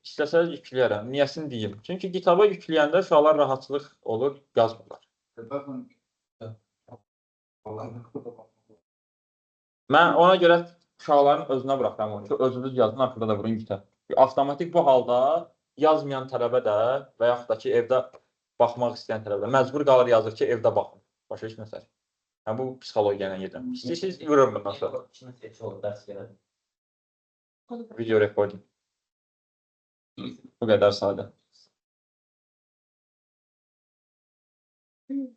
İstəsəz yükləyərəm. Niyəsini deyim. Çünki GitHub-a yükləyəndə uşaqlar rahatçılıq olur, yazmırlar. Mən ona görə uşaqların özünə buraxıram onu ki, özünüz yazın, axırda da vurun GitHub. Avtomatik bu halda yazmayan tələbə də və yaxud da ki, evdə baxmaq istəyən tələbə də məcbur qalır yazır ki, evdə baxın. Başa düşmürsünüz? Yəni, bu psixologiya ilə gedir. İstəyirsiniz, vurun bundan sonra. Video recording. Bu qədər sadə.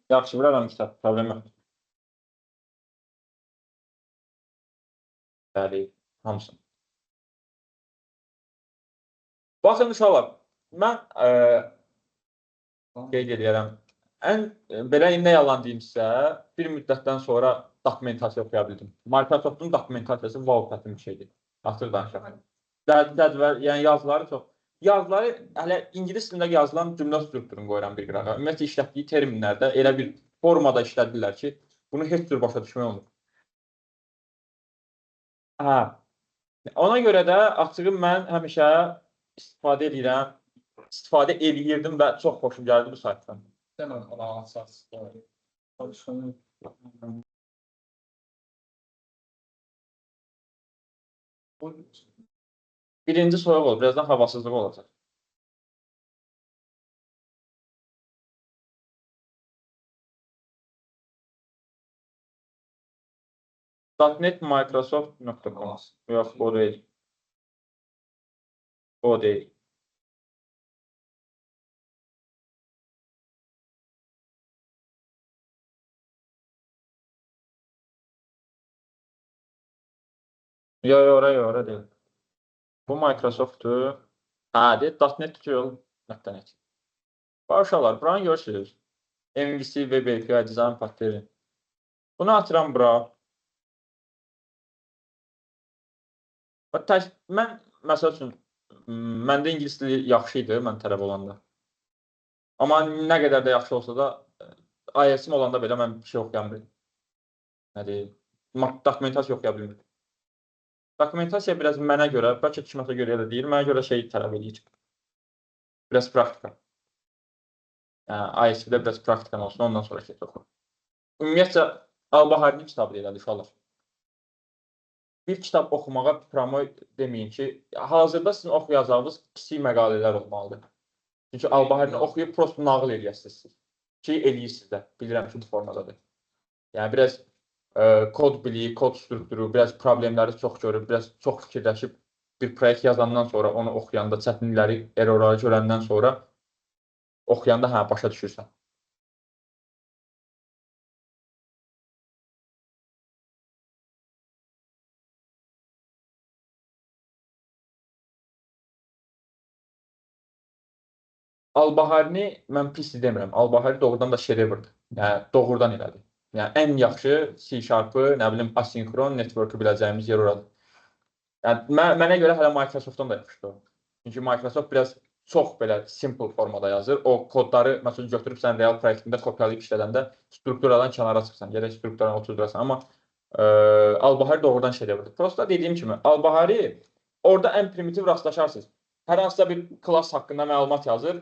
Yaxşı, vuraram kitab, problem yoxdur. Bəli, hamısını. Baxın, uşaqlar, mən qeyd edirəm, belə nə yalan deyim sizə, bir müddətdən sonra dokumentasiya oxuya bildim. Microsoft'un dokumentasiyası wow tətin bir şeydir. Açıq danışaq. Yəni yazıları çox. Yazıları hələ ingilis dilində yazılan cümlə strukturunu qoyuram bir qırağa. Ümumiyyətlə işlətdiyi terminlərdə elə bir formada işlədirlər ki, bunu heç cür başa düşmək olmur. Hə. Ona görə də açığı mən həmişə istifadə edirəm, istifadə eləyirdim və çox xoşum gəldi bu saytdan. Birinci soyuq olur, birazdan havasızlıq olacaq. .NET Microsoft.com. Yox, o deyil. O deyil. Yox, ora deyil. Bu Microsoft'dur. Hə, deyil, .NET Tutorial.net. Uşaqlar, buranı görürsünüz. MVC, Web API, Design Pattern. Bunu atıram bura. Mən, məsəl üçün, məndə ingilis dili yaxşı idi, mən tələb olanda. Amma nə qədər də yaxşı olsa da, IELTS-im olanda belə mən bir şey oxuyan bilmirdim. Nədir? Dokumentasiya oxuya bilmirdim. Dokumentasiya biraz mənə görə, bəlkə kiməsə görə elə deyil, mənə görə şey tələb edir. Biraz praktika. Yəni, IELTS-də biraz praktikan olsun, ondan sonra ki, oxu. Ümumiyyətcə, Al-Baharinin kitabı deyilədir, uşaqlar. Bir kitab oxumağa promo deməyin ki, hazırda sizin oxuyacağınız kiçik məqalələr olmalıdır. Çünki Al-Baharini oxuyub prosto nağıl eləyəsiniz. Ki, eləyirsiniz də, bilirəm ki, bu formadadır. Yəni, biraz kod biliyi, kod strukturu, biraz problemləri çox görüb, biraz çox fikirləşib bir proyekt yazandan sonra, onu oxuyanda, çətinlikləri, errorları görəndən sonra oxuyanda hə, başa düşürsən. Al-Baharini mən pis demirəm. Al-Bahari doğrudan da şedevrdir. Yəni, doğrudan elədir. Yəni, ən yaxşı C-Sharp-ı, nə bilim, asinkron network-ı biləcəyimiz yer oradır. Yəni, mənə görə hələ Microsoft-dan da yaxşıdır. Çünki Microsoft biraz çox belə simple formada yazır. O kodları, məsələn, götürüb sən real proyektində kopyalayıb işlədəndə strukturadan kənara çıxsan, gərək strukturadan oturdurasan. Amma Al-Bahari doğrudan şedevrdir. Prosta dediyim kimi, Al-Bahari orada ən primitiv rastlaşarsınız. Hər hansısa bir klass haqqında məlumat yazır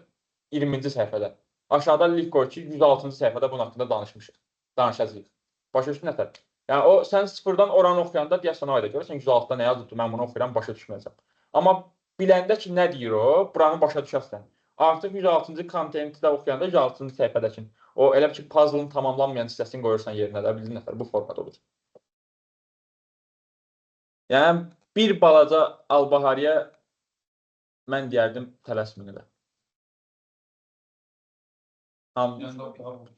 20-ci səhifədə. Aşağıda link qoy ki, 106-cı səhifədə bunun haqqında danışmışıq. Danışacağıq. Başa düşdün nətər? Yəni, o, sən sıfırdan oranı oxuyanda deyəsən, ayda görürsən, 106-da nə yazıldı, mən bunu oxuyuram, başa düşməyəcəm. Amma biləndə ki, nə deyir o, buranı başa düşərsən. Artıq 106-cı kontenti də oxuyanda 106-cı səhifədəkin. O, elə ki, puzzle-ın tamamlanmayan hissəsini qoyursan yerinə də, bildin nətər, bu formada olur. Yəni, bir balaca Al-Bahariyə mən deyərdim, tələsmini də.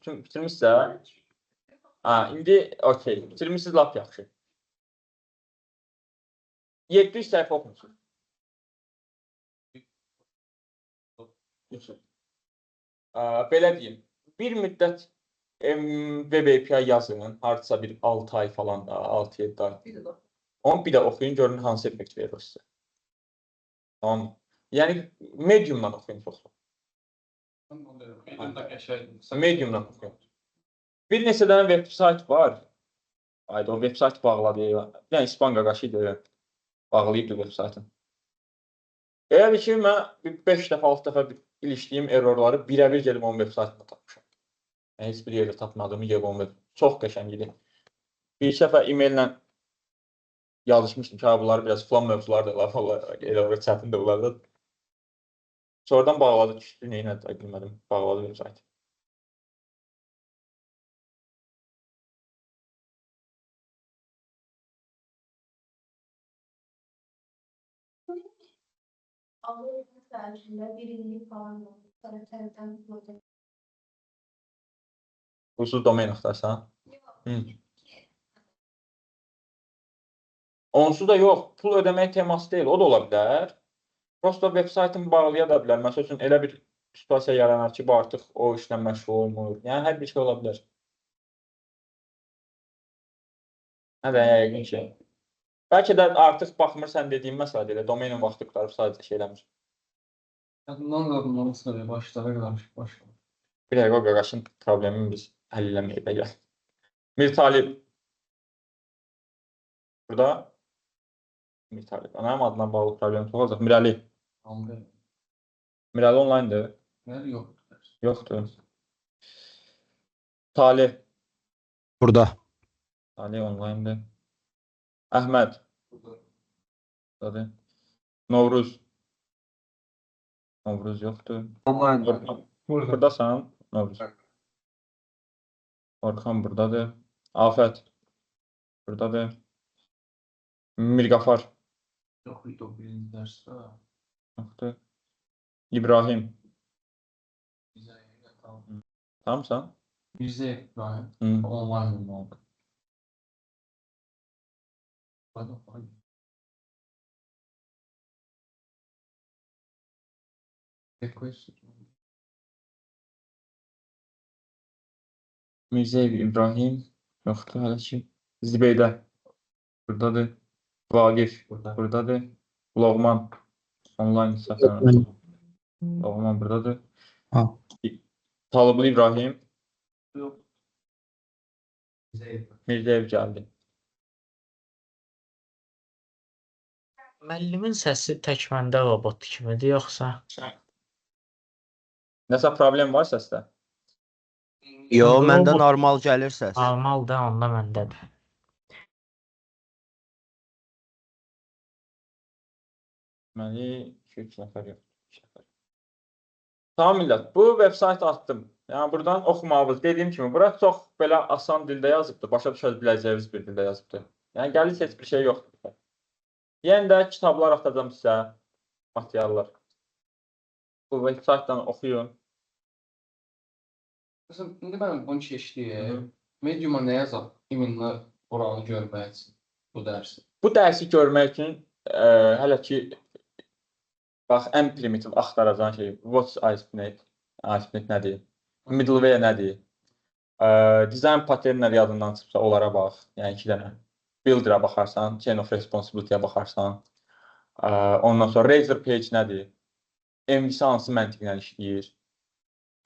Bitirmişsə? İndi okey, bitirmişsiniz lap yaxşı. 700 səhifə oxumuşsunuz. Belə deyim, bir müddət Web API yazın, hardasa bir 6 ay falan da, 6-7 ay. Onu bir də oxuyun, görün hansı effekt verir o sizə. Tamam mı? Yəni, Medium-dan oxuyun çox. Medium-dan oxuyun. Bir neçə dənə web sayt var. Ayda o web sayt bağladı. Yəni, İspan qaqaşı idi. Bağlayıbdı web saytını. Elə ki, mən 5 dəfə, 6 dəfə ilişdiyim errorları birə-bir gedib onun veb-saytında tapmışam. Heç bir yerdə tapmadığımı gedib onun çox qəşəng idi. Bir dəfə e-maillə yazışmışdım ki, bunları biraz falan mövzulardır, elə çətin də bunlar. Sonradan bağladı, düşdü, neynədi, bilmədim, bağladı veb-saytı. Ucuz domen axtarsan? Onsuz da yox, pul ödəmək teması deyil, o da ola bilər. Prosta veb-saytını bağlaya da bilər. Məsəl üçün, elə bir situasiya yaranar ki, bu artıq o işlə məşğul olmur. Yəni, hər bir şey ola bilər. Nə də yəqin ki. Bəlkə də artıq baxmır sən dediyin məsələdə elə domenin vaxtı qutarıb sadəcə şey eləmir. Yadımdan qadınların sıraya başlara qarışıq başqa. Bir dəqiqə o qaqaşın problemini biz həll eləməyək də gəl. Mir Talib. Burada Mir Talib. Mənim adına bağlı problem çox olacaq. Mirəli. Mirəli online'dır. Yoxdur. Yoxdur. Talih. Burada. Talih online'dır. Əhməd. Buradadır. Novruz. Novruz yoxdur. Online. Buradasan, Novruz. Orxan buradadır. Afət. Buradadır. Mirqafar. Yox, birinci dərsdə. Yoxdur. İbrahim. Bizə Tamamsan? İbrahim. Online olmalı. Mirzəyev İbrahim. Yoxdur hələ ki. Zibeydə. Buradadır. Vaqif. Buradadır. Loğman. Online səfər. Loğman buradadır. Ha. Talıblı İbrahim. Yox. Mirzəyev gəldi. Müəllimin səsi tək məndə robot kimidir, yoxsa? Nəsə problem var səsdə? Yo, Robot məndə normal gəlir səs. Normaldır, onda məndədir. Deməli, 2-3 nəfər yoxdur. Tamam millət, bu veb-sayt atdım. Yəni, buradan oxumağınız, dediyim kimi, bura çox belə asan dildə yazıbdır, başa düşə biləcəyiniz bir dildə yazıbdır. Yəni, gəlir heç bir şey yoxdur. Yəni də kitablar atacağım sizə, materiallar. Bu veb-saytdan oxuyun. Məsələn, indi mən bunu keçdiyim, mediuma nə yazaq? İminlə buranı görmək üçün bu dərsi. Bu dərsi görmək üçün hələ ki, bax, ən primitiv axtaracağın şey, what's ASP.NET? ASP.NET nədir? Middleware nədir? Design patternləri yadından çıxsa, onlara bax. Yəni, 2 dənə. Builder-a baxarsan, Chain of Responsibility-yə baxarsan. Ondan sonra Razor Page nədir? MVC hansı məntiqlə işləyir?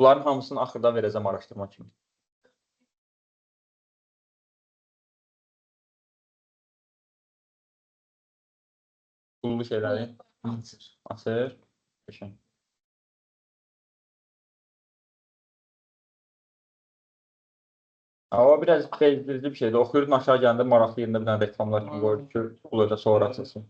Bunların hamısını axırda verəcəm araşdırma kimi. Pullu şeyləri açır. Qəşəng. O biraz bezdirici bir şeydir. Oxuyurdun aşağı gələndə maraqlı yerində bir dənə reklamlar kimi qoyurdu ki, pul ödə sonra açılsın.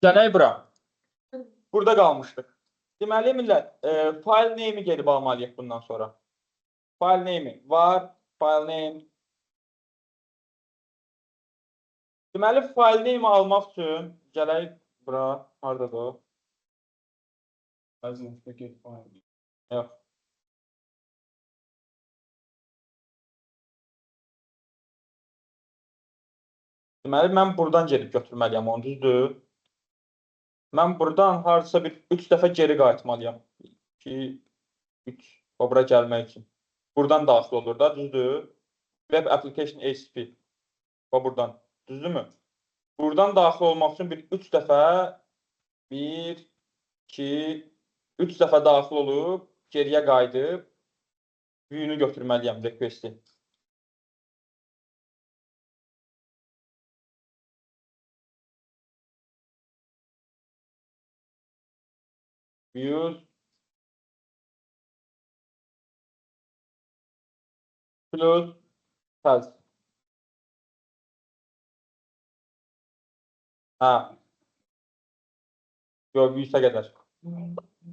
Gələk bura. Burada qalmışdıq. Deməli, millət, file name-i gedib almalıyıq bundan sonra. File name-i var, file name. Deməli, file name-i almaq üçün gələk bura, haradadır o? Yox. Deməli, mən buradan gedib götürməliyəm, onu düzdür. Mən buradan haradasa bir 3 dəfə geri qayıtmalıyam. 2, 3, o bura gəlmək üçün. Buradan daxil olur da, düzdür. Web Application ASP. O buradan, düzdürmü? Buradan daxil olmaq üçün bir 3 dəfə 1, 2, 3 dəfə daxil olub, geriyə qayıdıb View-nu götürməliyəm request-i. Views plus taz. Ha, yox, views'a qədər. Hı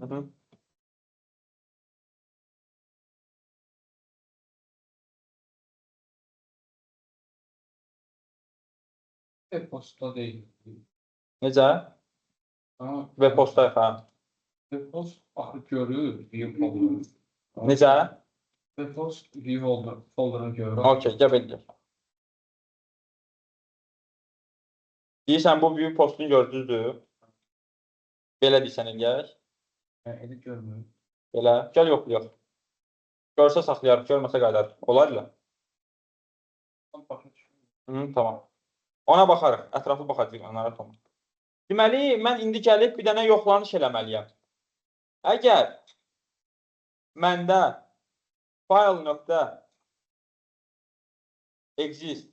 -hı. E-posta değil. Necə? Ha, Web posta, ha. e-post axı görür, view folder. Necə? E-post view folder'ını görür. Okey, gəl belə. Deyirsən, bu view postunu gördünüzdür. Belə deyirsən, gəl. Edit görmür. Belə. Gəl yoxlayaq. Görsə saxlayarıq, görməsə qaydarıq. Olarla. Baxın. Hı, tamam. Ona baxarıq. Ətraflı baxacağıq, narahat olma. Deməli, mən indi gəlib bir dənə yoxlanış eləməliyəm. Əgər məndə file.exist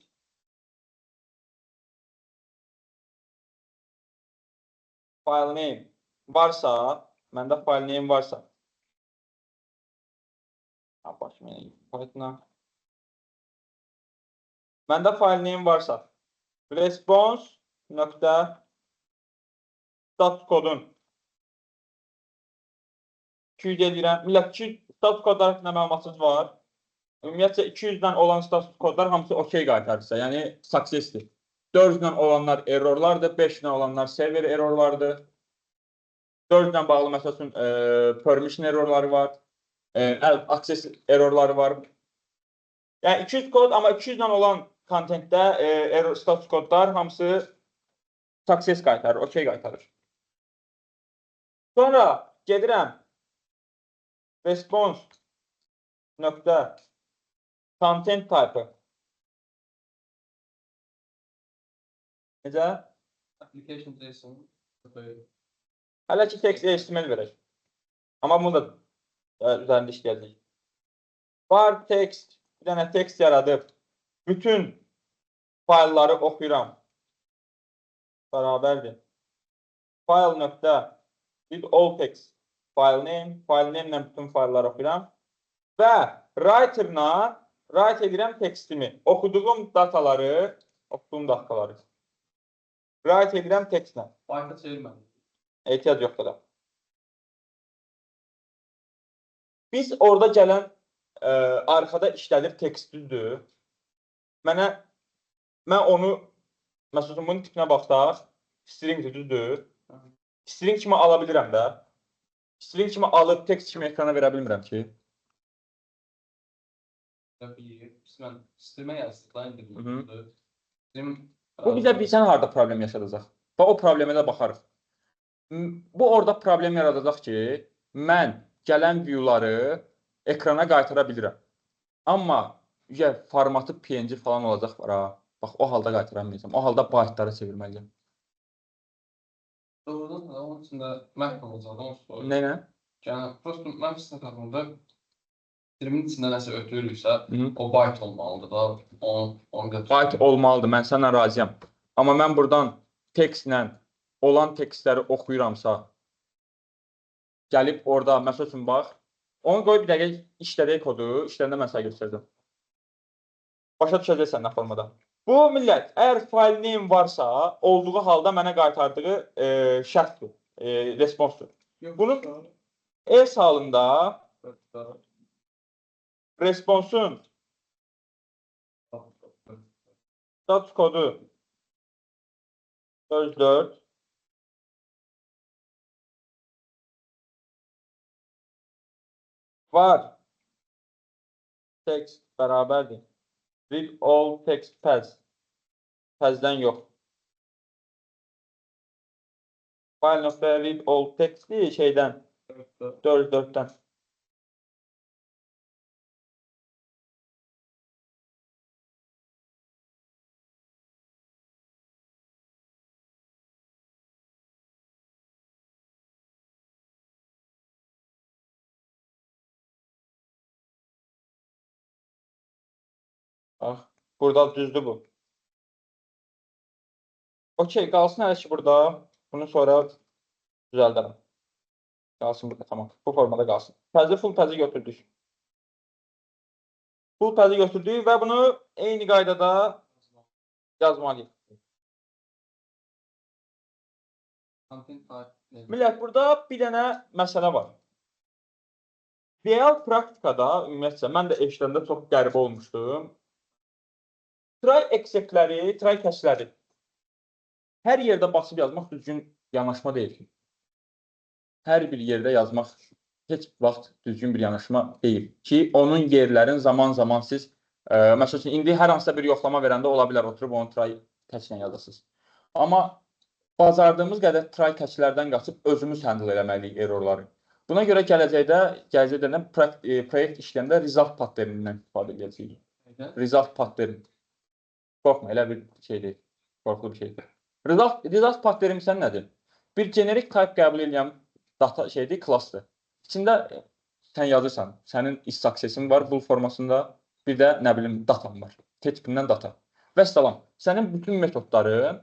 file name varsa, məndə file name varsa, məndə file name varsa, response.status kodun 200 edirəm. Millət, 200 status kodlar haqqında məlumatınız var. Ümumiyyətcə 200-dən olan status kodlar hamısı okey qaytarırsa, yəni successdir. 400-dən olanlar errorlardır, 500-dən olanlar server errorlardır. 400-dən bağlı məsəl üçün permission errorları var, access errorları var. Yəni 200 kod, amma 200-dən olan kontentdə status kodlar hamısı success qaytarır, okey qaytarır. Sonra gedirəm response.content type. Necə? Application JSON. Hələ ki text HTML verək. Amma bunu da üzərində işləyəcək. Var text, bir dənə text yaradıb. Bütün faylları oxuyuram. Bərabərdir. File.read all text. File name ilə bütün faylları oxuyuram. Və write edirəm textimi. Oxuduğum dataları write edirəm textlə. Byte'a çevirmədim. Ehtiyac yoxdur da. Biz orada gələn arxada işlədir text düzdür. Mən onu məsələn bunun tipinə baxsaq, string düzdür. String kimi ala bilirəm də. String kimi alıb text kimi ekrana verə bilmirəm ki. Mən sistemə yazdıqlar indirdim. Bu bizə bilsən harada problem yaşadacaq. Və o problemə də baxarıq. Bu orada problem yaradacaq ki, mən gələn view'ları ekrana qaytara bilirəm. Amma formatı PNG falan olacaq var ha. Bax, o halda qaytaramayacağam. O halda byte'lara çevirməliyəm. Doğrudan da onun içində məhv olacaq. Nə? Yəni, prosto mən sistemdə streamin içində nəsə ötürürsə, o byte olmalıdır da. Byte olmalıdır, mən sənlə razıyam. Amma mən buradan textlə olan textləri oxuyuramsa, gəlib orada, məsəl üçün, bax, onu qoy bir dəqiqə işlədək kodu, işləndə mən sənə göstərəcəm. Başa düşəcəksən nə formada. Bu, millət, əgər file name varsa, olduğu halda mənə qaytardığı şərtdir, responsdur. Bunun else halında responsun status kodu 4 var. Text bərabərdir. Read all text paths. Paths'dən yox. File.read all text'i şeydən 4'dən. Bax, burada düzdür bu. Okey, qalsın hələ ki burada. Bunu sonra düzəldərəm. Qalsın burada, tamam. Bu formada qalsın. Təzə full təzə götürdük. Full təzə götürdük və bunu eyni qaydada yazmalıyıq. Content type. Millət, burada bir dənə məsələ var. Real praktikada, ümumiyyətcə, mən də eşidəndə çox qəribə olmuşdum. Try exceptləri, try catchləri hər yerdə basıb yazmaq düzgün yanaşma deyil. Hər bir yerdə yazmaq heç vaxt düzgün bir yanaşma deyil. Ki, onun yerlərin zaman-zaman siz, məsəl üçün, indi hər hansısa bir yoxlama verəndə ola bilər, oturub onu try catchlə yazasınız. Amma bacardığımız qədər try catchlərdən qaçıb özümüz handle eləməliyik errorları. Buna görə gələcəkdə proyekt işləyəndə result patternindən istifadə edəcəyik. Result pattern. Qorxma, elə bir şey deyil. Qorxulu bir şey deyil. Result pattern sən nədir? Bir generik type qəbul edən data şeydir, klassdır. İçində sən yazırsan, sənin is success'in var bull formasında, bir də nə bilim datan var. T tipindən data. Və salam, sənin bütün metodların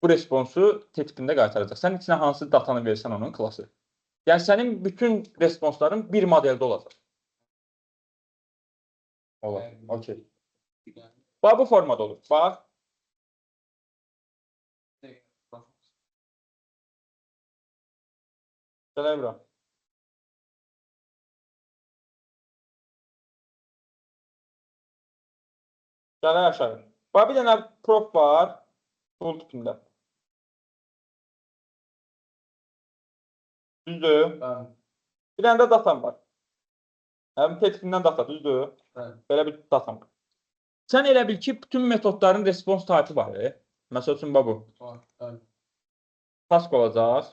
bu responsu T tipində qaytaracaq. Sən içinə hansı datanı versən onun klası. Yəni sənin bütün responsların bir modeldə olacaq. Olar, okey. Bax, bu formada olur. Bax. Gələk bura. Gələk aşağı. Bax, bir dənə prop var. Bull tipində. Düzdür. Bir dənə də datam var. Həm T tipindən data, düzdür. Belə bir datam var. Sən elə bil ki, bütün metodların response type'ı var. Məsəl üçün, bu. Task olacaq.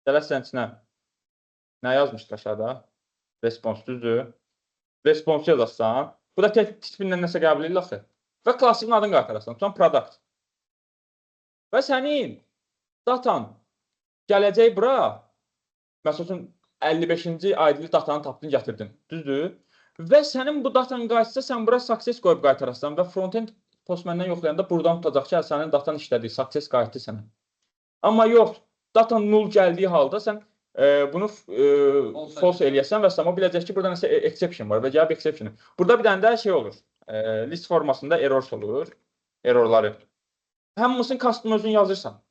Gələk sən içinə. Nə yazmışdı aşağıda? Response, düzdür. Response yazarsan. Bu da T tipindən nəsə qəbul edir axı. Və klassın adını qaytararsan. Sonra product. Və sənin datan gələcək bura. Məsəl üçün, 55-ci ID-li datanı tapdın, gətirdin. Düzdür. Və sənin bu datan qayıtsa, sən bura success qoyub qaytararsan və frontend postman'dan yoxlayanda buradan tutacaq ki, sənin datan işlədiyi, success qayıtdı sənə. Amma yox, datan null gəldiyi halda sən bunu false eləyəsən və sama biləcək ki, burada nəsə exception var və cavab exception. Burada bir dənə də şey olur, list formasında errors olur, errorları. Hamısını custom özün yazırsan.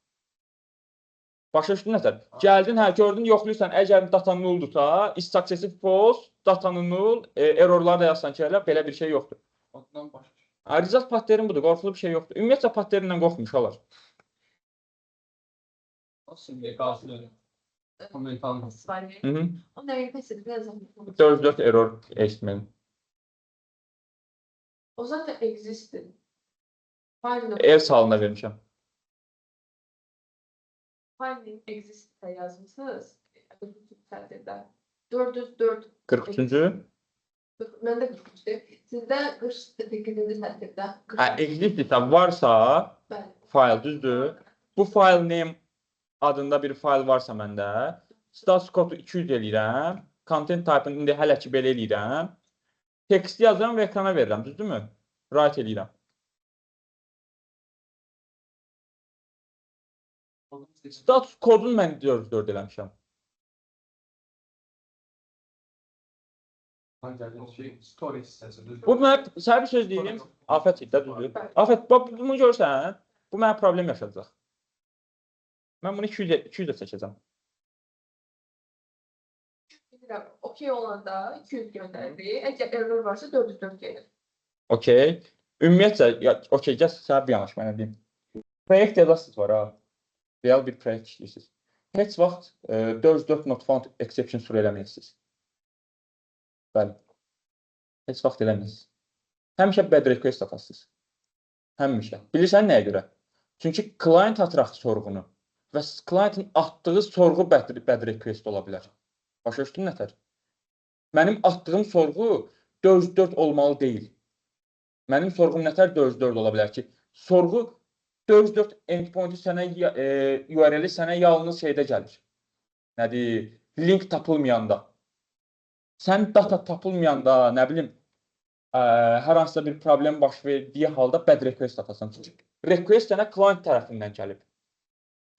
Başa düşdün nətər? Gəldin, gördün, yoxluysan, əgər datan nuldursa, is successive false, datanı null, errorları da yazsan ki, belə bir şey yoxdur. Result pattern budur, qorxulu bir şey yoxdur. Ümumiyyətlə patternlə qorxmuş olar. Onların pesidi biraz anlatılmış. 4 error eşitmeli. O zaten existed. Finding Else halına vermişəm. finding existed'e yazmışsınız. Tətildə. 404. 43-cü. Məndə 43'tü. Sizdə 48-ci tətildə. Existed varsa, Bəli. file düzdür. Bu file name adında bir file varsa məndə, status kodu 200 eləyirəm, content type-ını indi hələ ki belə eləyirəm, text yazıram və ekrana verirəm, düzdürmü? Write eləyirəm. Status kodunu mən 404 eləmişəm. Bu mənə, sənə bir söz deyim, Afət idi, düzdür. Afət, bunu görürsən, bu mənə problem yaşayacaq. Mən bunu 200 də çəkəcəm. Okey olanda 200 göndərdi. Əgər error varsa 404 gelir. Okey. Ümumiyyətcə, okey, gəl sənə bir yanaş mənə deyim. Proyekt yazasınız var ha. Real bir proyekt işləyirsiniz. Heç vaxt 404 not found exception sur eləməyirsiniz. Bəli. Heç vaxt eləməyirsiniz. Həmişə bad request atasınız. Həmişə. Bilirsən nəyə görə? Çünki client atıraq sorğunu və client'ın atdığı sorğu bad request ola bilər. Başa düşdün nətər? Mənim atdığım sorğu 404 olmalı deyil. Mənim sorğum nətər 404 ola bilər ki? Sorğu 404 endpoint'i sənə, URL-i sənə yalnız şeydə gəlir. Nədir? Link tapılmayanda. Sən data tapılmayanda, nə bilim, hər hansısa bir problem baş verdiyi halda bad request atasan. Çünki request sənə client tərəfindən gəlib.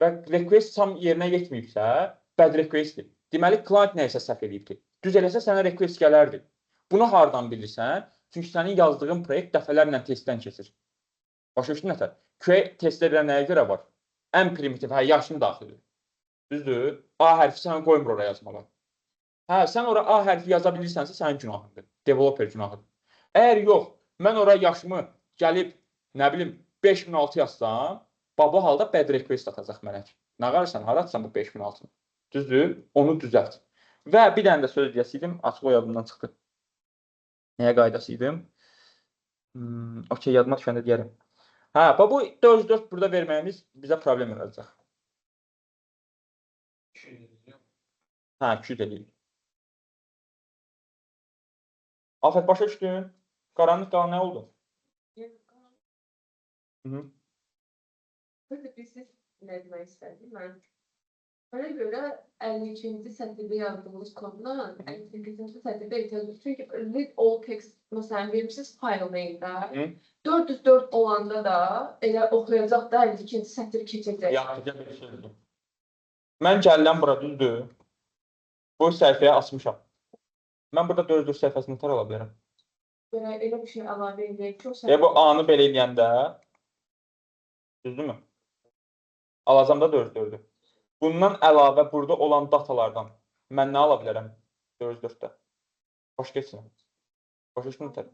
Və request tam yerinə yetməyibsə, bad requestdir. Deməli, client nə isə səhv edib ki, düz eləsə sənə request gələrdi. Bunu hardan bilirsən? Çünki sənin yazdığın proyekt dəfələrlə testdən keçir. Başa düşdün nətər? QA testlərlə nəyə görə var? Ən primitiv, yaşını daxil edir. Düzdür? A hərfi sən qoymur oraya yazmağa. Sən ora A hərfi yaza bilirsənsə, sənin günahındır. Developer günahıdır. Əgər yox, mən ora yaşımı gəlib, nə bilim, 5006 yazsam, bu halda bad request atacaq mənə. Nə qarırsan, haratsan bu 5006-nı? Düzdür? Onu düzəlt. Və bir dənə də söz deyəsiydim, açıq o yadımdan çıxdı. Nəyə qaydasıydım? Okey, yadıma düşəndə deyərəm. Bu 404 burada verməyimiz bizə problem yaradacaq. 200 eləyir. Afət, başa düşdün? Qaranlıq qalan nə oldu? Siz nə demək istədim? Mənə görə 52-ci sətirdə yazdığımız kodla 58-ci sətirdə ehtiyac. Çünki read all text məsələn vermişsiniz file name-də. 404 olanda da elə oxuyacaq da 52-ci sətri keçəcək. Yaxşı, bir sözdür. Mən gəlirəm bura, düzdür? Bu səhifəyə açmışam. Mən burada 404 səhifəsini tar ala bilərəm. Elə bir şey əlavə edək ki, o səhifə... Bu A-nı belə eləyəndə, düzdürmü? Alacam da 404-dür. Bundan əlavə burada olan datalardan mən nə ala bilərəm 404-də? Başqa heç nə. Başa düşdün mü?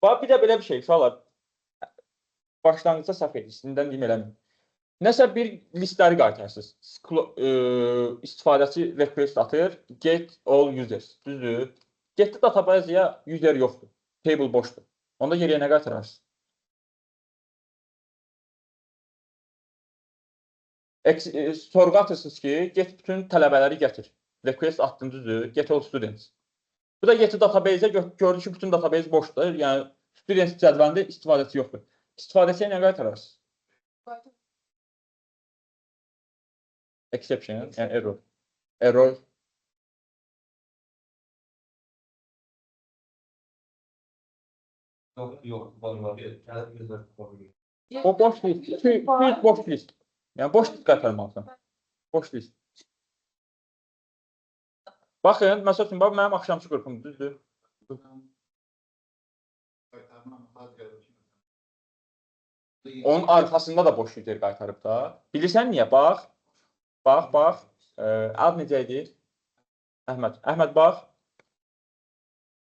Bir də belə bir şey, uşaqlar, başlanğıcda səhv edirsiniz, indidən deyim eləməyin. Nəsə bir listləri qaytarsınız. İstifadəçi request atır, get all users, düzdür? Getdi databazaya user yoxdur, table boşdur. Onda geriyə nə qaytararsınız? Sorğu atırsınız ki, get bütün tələbələri gətir. Request atdın, düzdür? Get all students. Bu da getdi database'ə gördü ki, bütün database boşdur. Yəni, students cədvəlində istifadəçi yoxdur. İstifadəçiyə nə qaytararsınız? Exception, yəni error. Error. Yox, O boş list. Boş list. Yəni, boş list qaytarmalısın. Boş list. Baxın, məsəl üçün, mənim axşamçı qrupum, düzdür? Onun arxasında da boş user qaytarıb da. Bilirsən niyə? Bax. Bax. Ad necə idi? Əhməd. Əhməd, bax.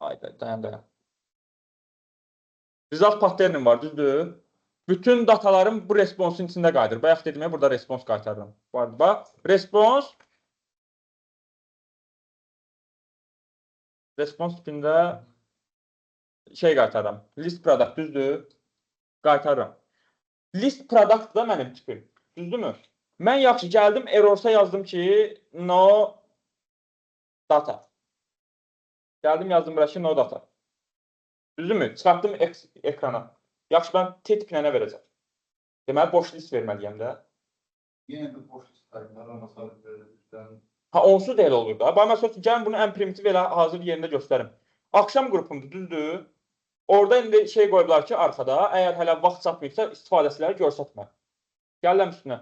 Hayda, dayan. Result patternim var, düzdür? Bütün datalarım bu responsun içində qayıdır. Bayaq dedim ya, burada respons qaytarıram. Bax, respons tipində şey qaytarıram. List product, düzdür? Qaytarıram. List product da mənim tipim. Düzdürmü? Mən yaxşı gəldim, errorsa yazdım ki, no data. Gəldim, yazdım bura ki, no data. Düzdürmü? Çıxartdım ekrana. Yaxşı, mən T tipinə nə verəcəm? Deməli, boş list verməliyəm də. Yenə də boş list qaytarıram. Onsuz da elə olur da. Məsələn, gəlin bunu ən primitiv elə hazır yerində göstərim. Axşam qrupumdur, düzdür? Orada indi şey qoyublar ki, arxada, əgər hələ vaxt çatmayıbsa, istifadəçiləri görsətmə. Gələm üstünə.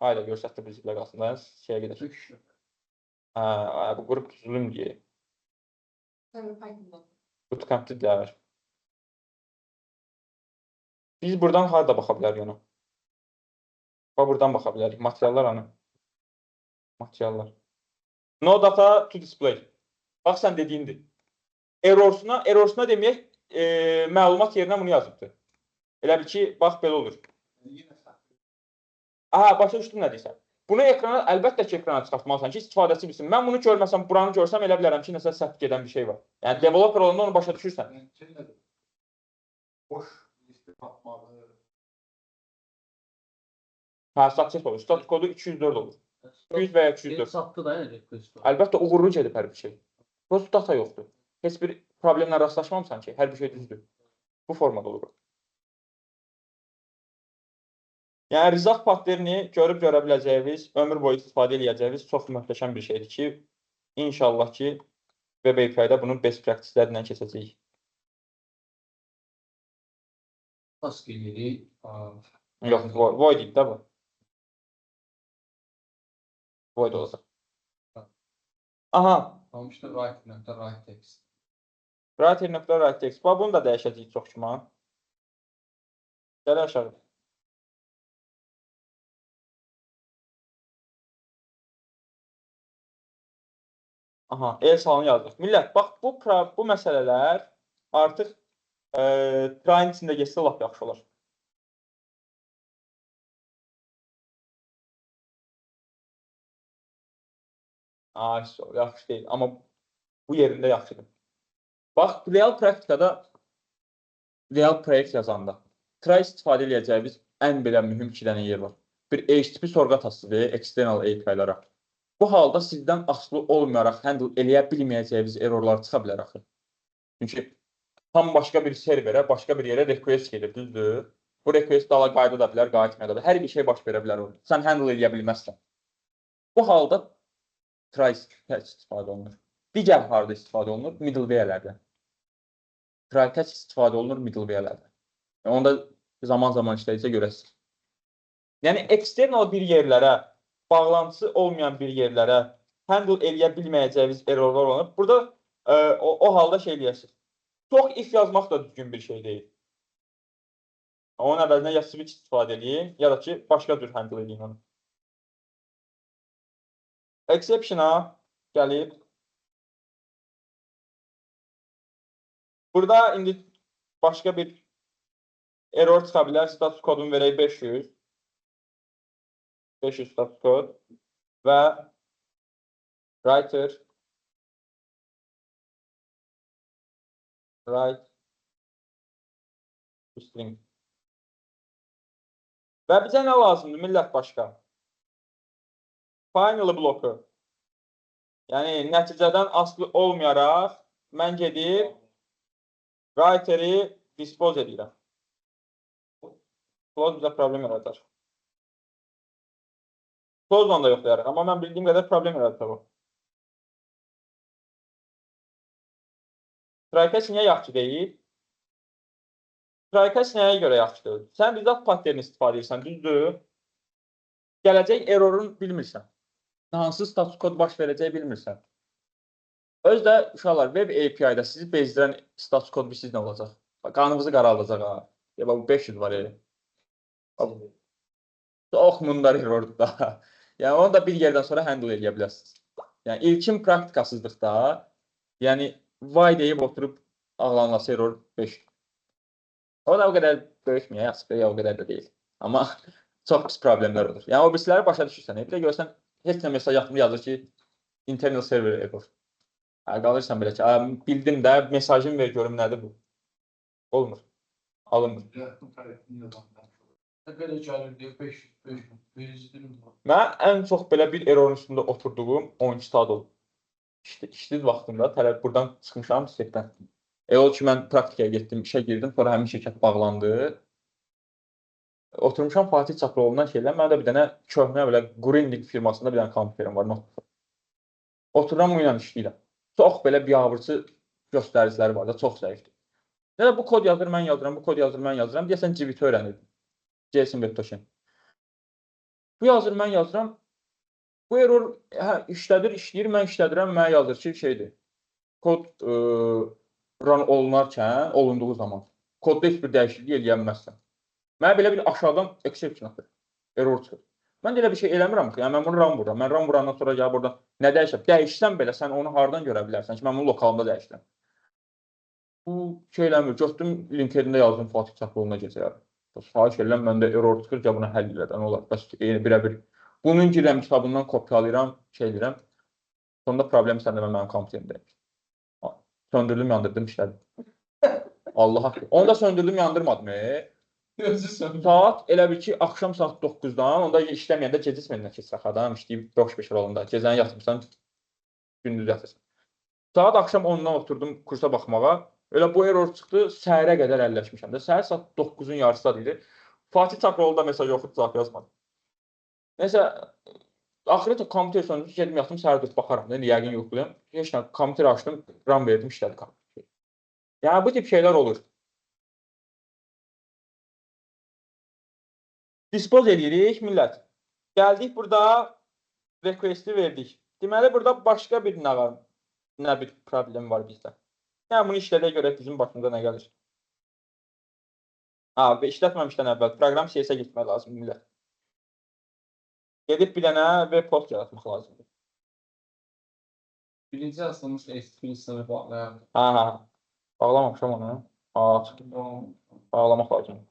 Ayda görsətdi bu ziblə qalsın da, şeyə gedək. Bu qrup düzülüm deyə. Bootcamp'dir. Biz buradan harada baxa bilərik ona? Buradan baxa bilərik. Materiallar hanı? Materiallar. No data to display. Bax, sən dediyindir. Errorsuna deməyək, məlumat yerinə bunu yazıbdır. Elə bil ki, bax, belə olur. Başa düşdüm nə deyirsən. Bunu ekrana, əlbəttə ki, ekrana çıxartmalısan ki, istifadəçi bilsin. Mən bunu görməsəm, buranı görsəm, elə bilərəm ki, nəsə səhv gedən bir şey var. Yəni, developer olanda onu başa düşürsən. Boş listi tapmalı. Success olur. Status kodu 204 olur. 200 və ya 204. Satdı da, yəni request. Əlbəttə, uğurlu gedib hər bir şey. Prosto data yoxdur. Heç bir problemlə rastlaşmamısan ki, hər bir şey düzdür. Bu formada olur. Yəni, result patterini görüb görə biləcəyiniz, ömür boyu istifadə edəcəyiniz çox möhtəşəm bir şeydir ki, inşallah ki, Web API-də bunun best practice-lərindən keçəcəyik. Task eləyirik. Yox, void idi də bu. Void olacaq. Aha, Olmuşdu write text. writer.write text. Bax, bunu da dəyişəcəyik çox kimi. Gəl aşağı. Aha, else-halını yazdıq. Millət, bax, bu məsələlər artıq try-in içində geçsə lap yaxşı olar. Yaxşı deyil, amma bu yerində yaxşıdır. Bax, real praktikada, real proyekt yazanda try istifadə edəcəyimiz ən belə mühüm 2 dənə yer var. Bir HTTP sorğu tasdiqi, external API-lara. Bu halda sizdən asılı olmayaraq handle eləyə bilməyəcəyiniz errorlar çıxa bilər axı. Çünki tam başqa bir serverə, başqa bir yerə request gelir, düzdür? Bu request dala qayda da bilər, qayıtmaya da bilər. Hər bir şey baş verə bilər orada. Sən handle eləyə bilməzsən. Bu halda try istifadə olunur. Digər harda istifadə olunur? Middleware'lərdə. Try catch istifadə olunur middleware'lərdə. Onda zaman işlədikcə görəsiniz. Yəni, eksternal bir yerlərə, bağlantısı olmayan bir yerlərə handle eləyə bilməyəcəyiniz errorlar olunur. Burada o halda şey deyəsiniz. Çox if yazmaq da düzgün bir şey deyil. Onun əvvəzinə ya switch istifadə edin, ya da ki, başqa cür handle edin onu. Exception-a gəlib. Burada indi başqa bir error çıxa bilər. Status kodunu verək 500. 500 status kod və write string. Və bizə nə lazımdır, millət başqa? Final bloku. Yəni, nəticədən asılı olmayaraq mən gedib writer-i dispose edirəm. Close bizə problem yaradar. Close-dan da yoxlayarıq, amma mən bildiyim qədər problem yaradar bu. Try-catch niyə yaxşı deyil? Try-catch nəyə görə yaxşı deyil? Sən result pattern istifadə edirsən, düzdür? Gələcək errorun bilmirsən. Hansı status kod baş verəcək bilmirsən. Özdə, uşaqlar, web API-da sizi bezdirən status kod bilirsiniz nə olacaq? Qanınızı qaraldacaq ha. Bu 500 var ya. Çox mundar errordur da. Yəni, onu da bir yerdən sonra handle edə bilərsiniz. Yəni, ilkin praktikasızlıqda, yəni, vay deyib oturub ağlanması error 5. O da o qədər böyütmüyor, ya o qədər də deyil. Amma çox pis problemlər olur. Yəni, o birisiləri başa düşürsən. Bir də görsən, heç nə mesaj yaxında yazır ki, internal server error. Qalırsan belə ki, bildim də, mesajım ver görüm nədir bu. Olmur. Alınmır. Belə gəlirdi 500. Mən ən çox belə bir errorun üstündə oturduğum 12 saat oldu. İşsiz vaxtımda tələb buradan çıxmışam şirkətdən. O ki, mən praktikaya getdim, işə girdim, sonra həmin şirkət bağlandı. Oturmuşam Fatih Çaproğlu'ndan şeylər. Məndə bir dənə köhnə belə Greenlink firmasında bir dənə kompüterim var. Otururam bununla işləyirəm. Çox belə biabırçı göstəriciləri var da, çox zəifdir. Ya bu kod yazır, mən yazıram, bu kod yazır, mən yazıram. Deyəsən GVT öyrənirdim. JSON Web Token. Bu yazır, mən yazıram. Bu error işlədir, işləyir, mən işlədirəm, mənə yazır ki, şeydir. Kod run olunarkən, olunduğu zaman kodda heç bir dəyişiklik eləyə bilməzsən. Mənə belə bir aşağıdan exception atır. Error çıxır. Mən də elə bir şey eləmirəm ki, yəni mən bunu run vururam. Mən run vurandan sonra gəlib oradan nə dəyişəm? Dəyişsən belə sən onu hardan görə bilərsən ki, mən bunu lokalımda dəyişdirəm. Bu şeyləmir. Götürdüm LinkedIn-də yazdım Fatih Çaproğlu'na gecəyər. Xahiş edirəm, məndə error çıxır ki, bunu həll elədən olar. Bəs birə-bir. Bunun girəm kitabından kopyalayıram, şey edirəm. Sonunda problem səndə mənim kompüterimdəyim. Söndürdüm, yandırdım, işlədim. Allah haqqı. Onu da söndürdüm, yandırmadım. Saat elə bir ki, axşam saat 9-dan, onda işləməyəndə gecə smeninə keçirək adam, işləyib 5 rolunda. Gecəni yatırsan, gündüz yatırsan. Saat axşam 10-dan oturdum kursa baxmağa. Elə bu error çıxdı, səhərə qədər əlləşmişəm də. Səhər saat 9-un yarısı idi. Fatih Çaproğlu da mesaj yoxdur, cavab yazmadı. Neysə, axırı kompüter söndürüb, gedim yatdım, səhər 4 baxaram da, yəqin yoxlayım. Heç nə, kompüteri açdım, RAM verdim, işlədi kompüter. Yəni, bu tip şeylər olur. Dispose edirik millət. Gəldik burada request'i verdik. Deməli burada başqa bir nə bir problem var bizdə. Yəni bunu işlədək görək bizim başımıza nə gəlir. Və işlətməmişdən əvvəl proqram CS-ə getmək lazım millət. Gedib bir dənə web post yaratmaq lazımdır. Birinci asılmış HTTP sınırı bağlayalım. Bağlamamışam onu. Bağlamaq lazım.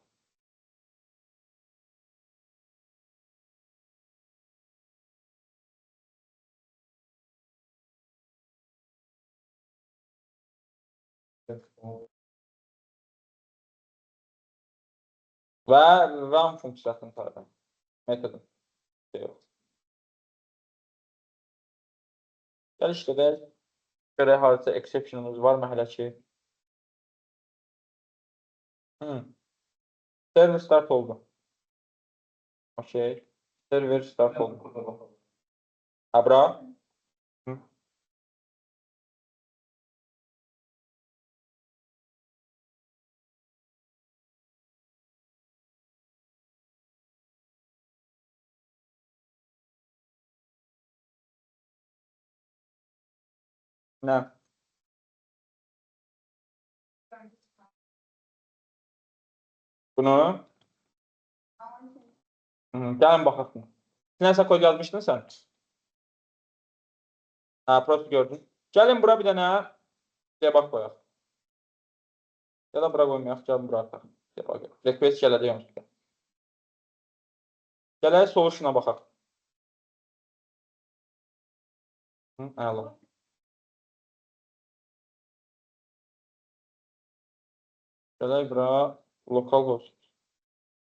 Və run funksiyasını tanıdım. Metodum. Gəl işlədək. Görək harca exception'ımız var mı hələ ki? Server start oldu. Okey. Server start oldu. Bura. Nə? Bunu? Gəlin baxaq. Nəsə kod yazmışdın sən? Prosto gördün. Gəlin bura bir dənə debug qoyaq. Ya da bura qoymayaq, gəlin bura ataq. Debug. Request gələcək onsuz. Gələk solution'a baxaq. Əla. Gələk bura localhost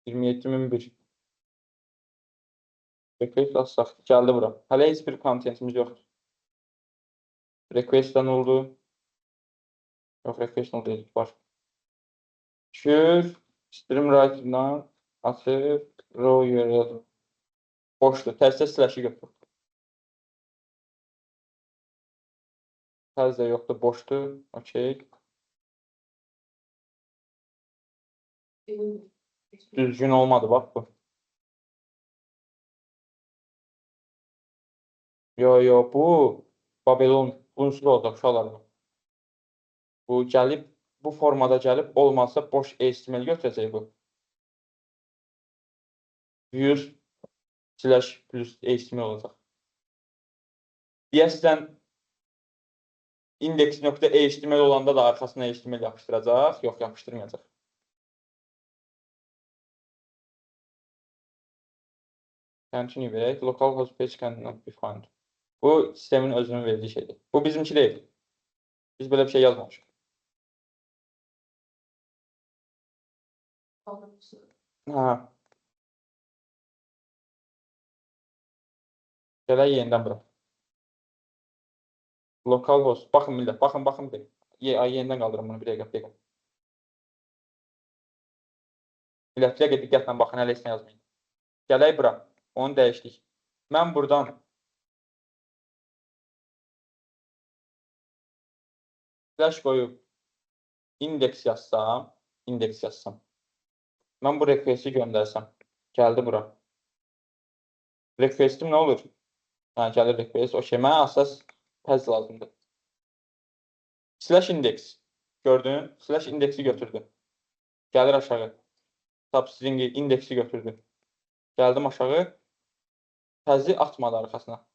27001. Request açsaq, gəldi bura. Hələ heç bir contentimiz yoxdur. Request'dən oldu. Yox, request'dən oldu, var. Şür, stream writer'dan açıb, row URL. Boşdur, təzdə slash'i götür. Təzdə yoxdur, boşdur. Okey. Düzgün olmadı, bax bu. Yo, bu Babelon bunsuz olacaq uşaqlar. Bu gəlib, bu formada gəlib, olmazsa boş HTML götürəcək bu. Views /+HTML olacaq. Deyəsən index.html olanda da arxasına HTML yapışdıracaq, yox, yapışdırmayacaq. Continue verək, localhost page cannot be found. Bu sistemin özünün verdiyi şeydir. Bu bizimki deyil. Biz belə bir şey yazmamışıq. Gələk yenidən bura. Localhost. Baxın millət, baxın. Yenidən qaldırın bunu bir dəqiqə. Millət, bir dəqiqə diqqətlə baxın, hələ heç nə yazmayın. Gələk bura. Onu dəyişdik. Mən buradan slash qoyub indeks yazsam. Mən bu request'i göndərsəm. Gəldi bura. Request'im nə olur? Gəlir request. Okey, mənə əsas təz lazımdır. Slash index. Gördün? Slash indeksi götürdü. Gəlir aşağı. Substring'i indeksi götürdü. Gəldim aşağı. Təzi atmadı arxasına.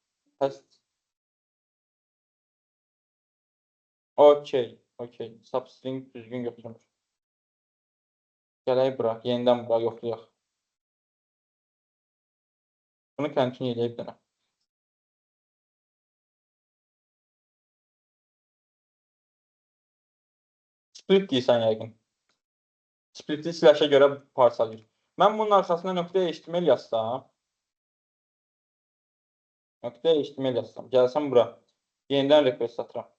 Okey. Substring düzgün götürmür. Gələk bura. Yenidən bura yoxlayaq. Bunu continue edəyib dənə. Split deyirsən yəqin. Split'i slash'a görə parçalayır. Mən bunun arxasına .html yazsam. Gəlsəm bura. Yenidən request atıram.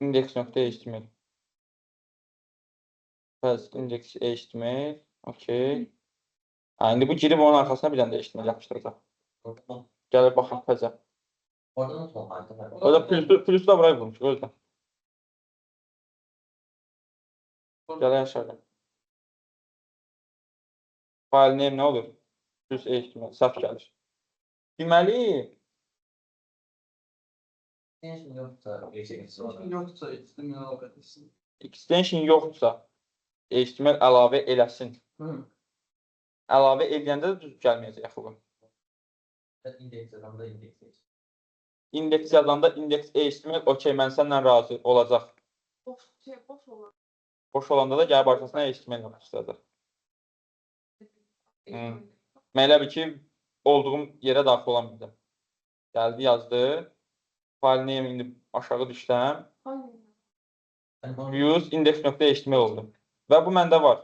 Index.html. Index.html. Okey. İndi bu girib onun arxasına bir dənə də HTML yapışdıracaq. Gəlib baxın təzə. Orada plusda burayı bulmuş. Gələn aşağı. File name nə olur? Düz ehtimal, səhv gəlir. Deməli, Yoxsa istemiyor etsin. extension yoxdursa, HTML əlavə eləsin. Əlavə edəndə də düz gəlməyəcək axı bu. İndeks yazanda indeks HTML okey, mən səndən razı olacaq. Boş olan. Boş olanda da gəlib arxasına HTML yazılacaq. Mən elə bil ki, olduğum yerə daxil ola bildim. Gəldi, yazdı. File name indi aşağı düşdəm. Views index.html oldu. Və bu məndə var.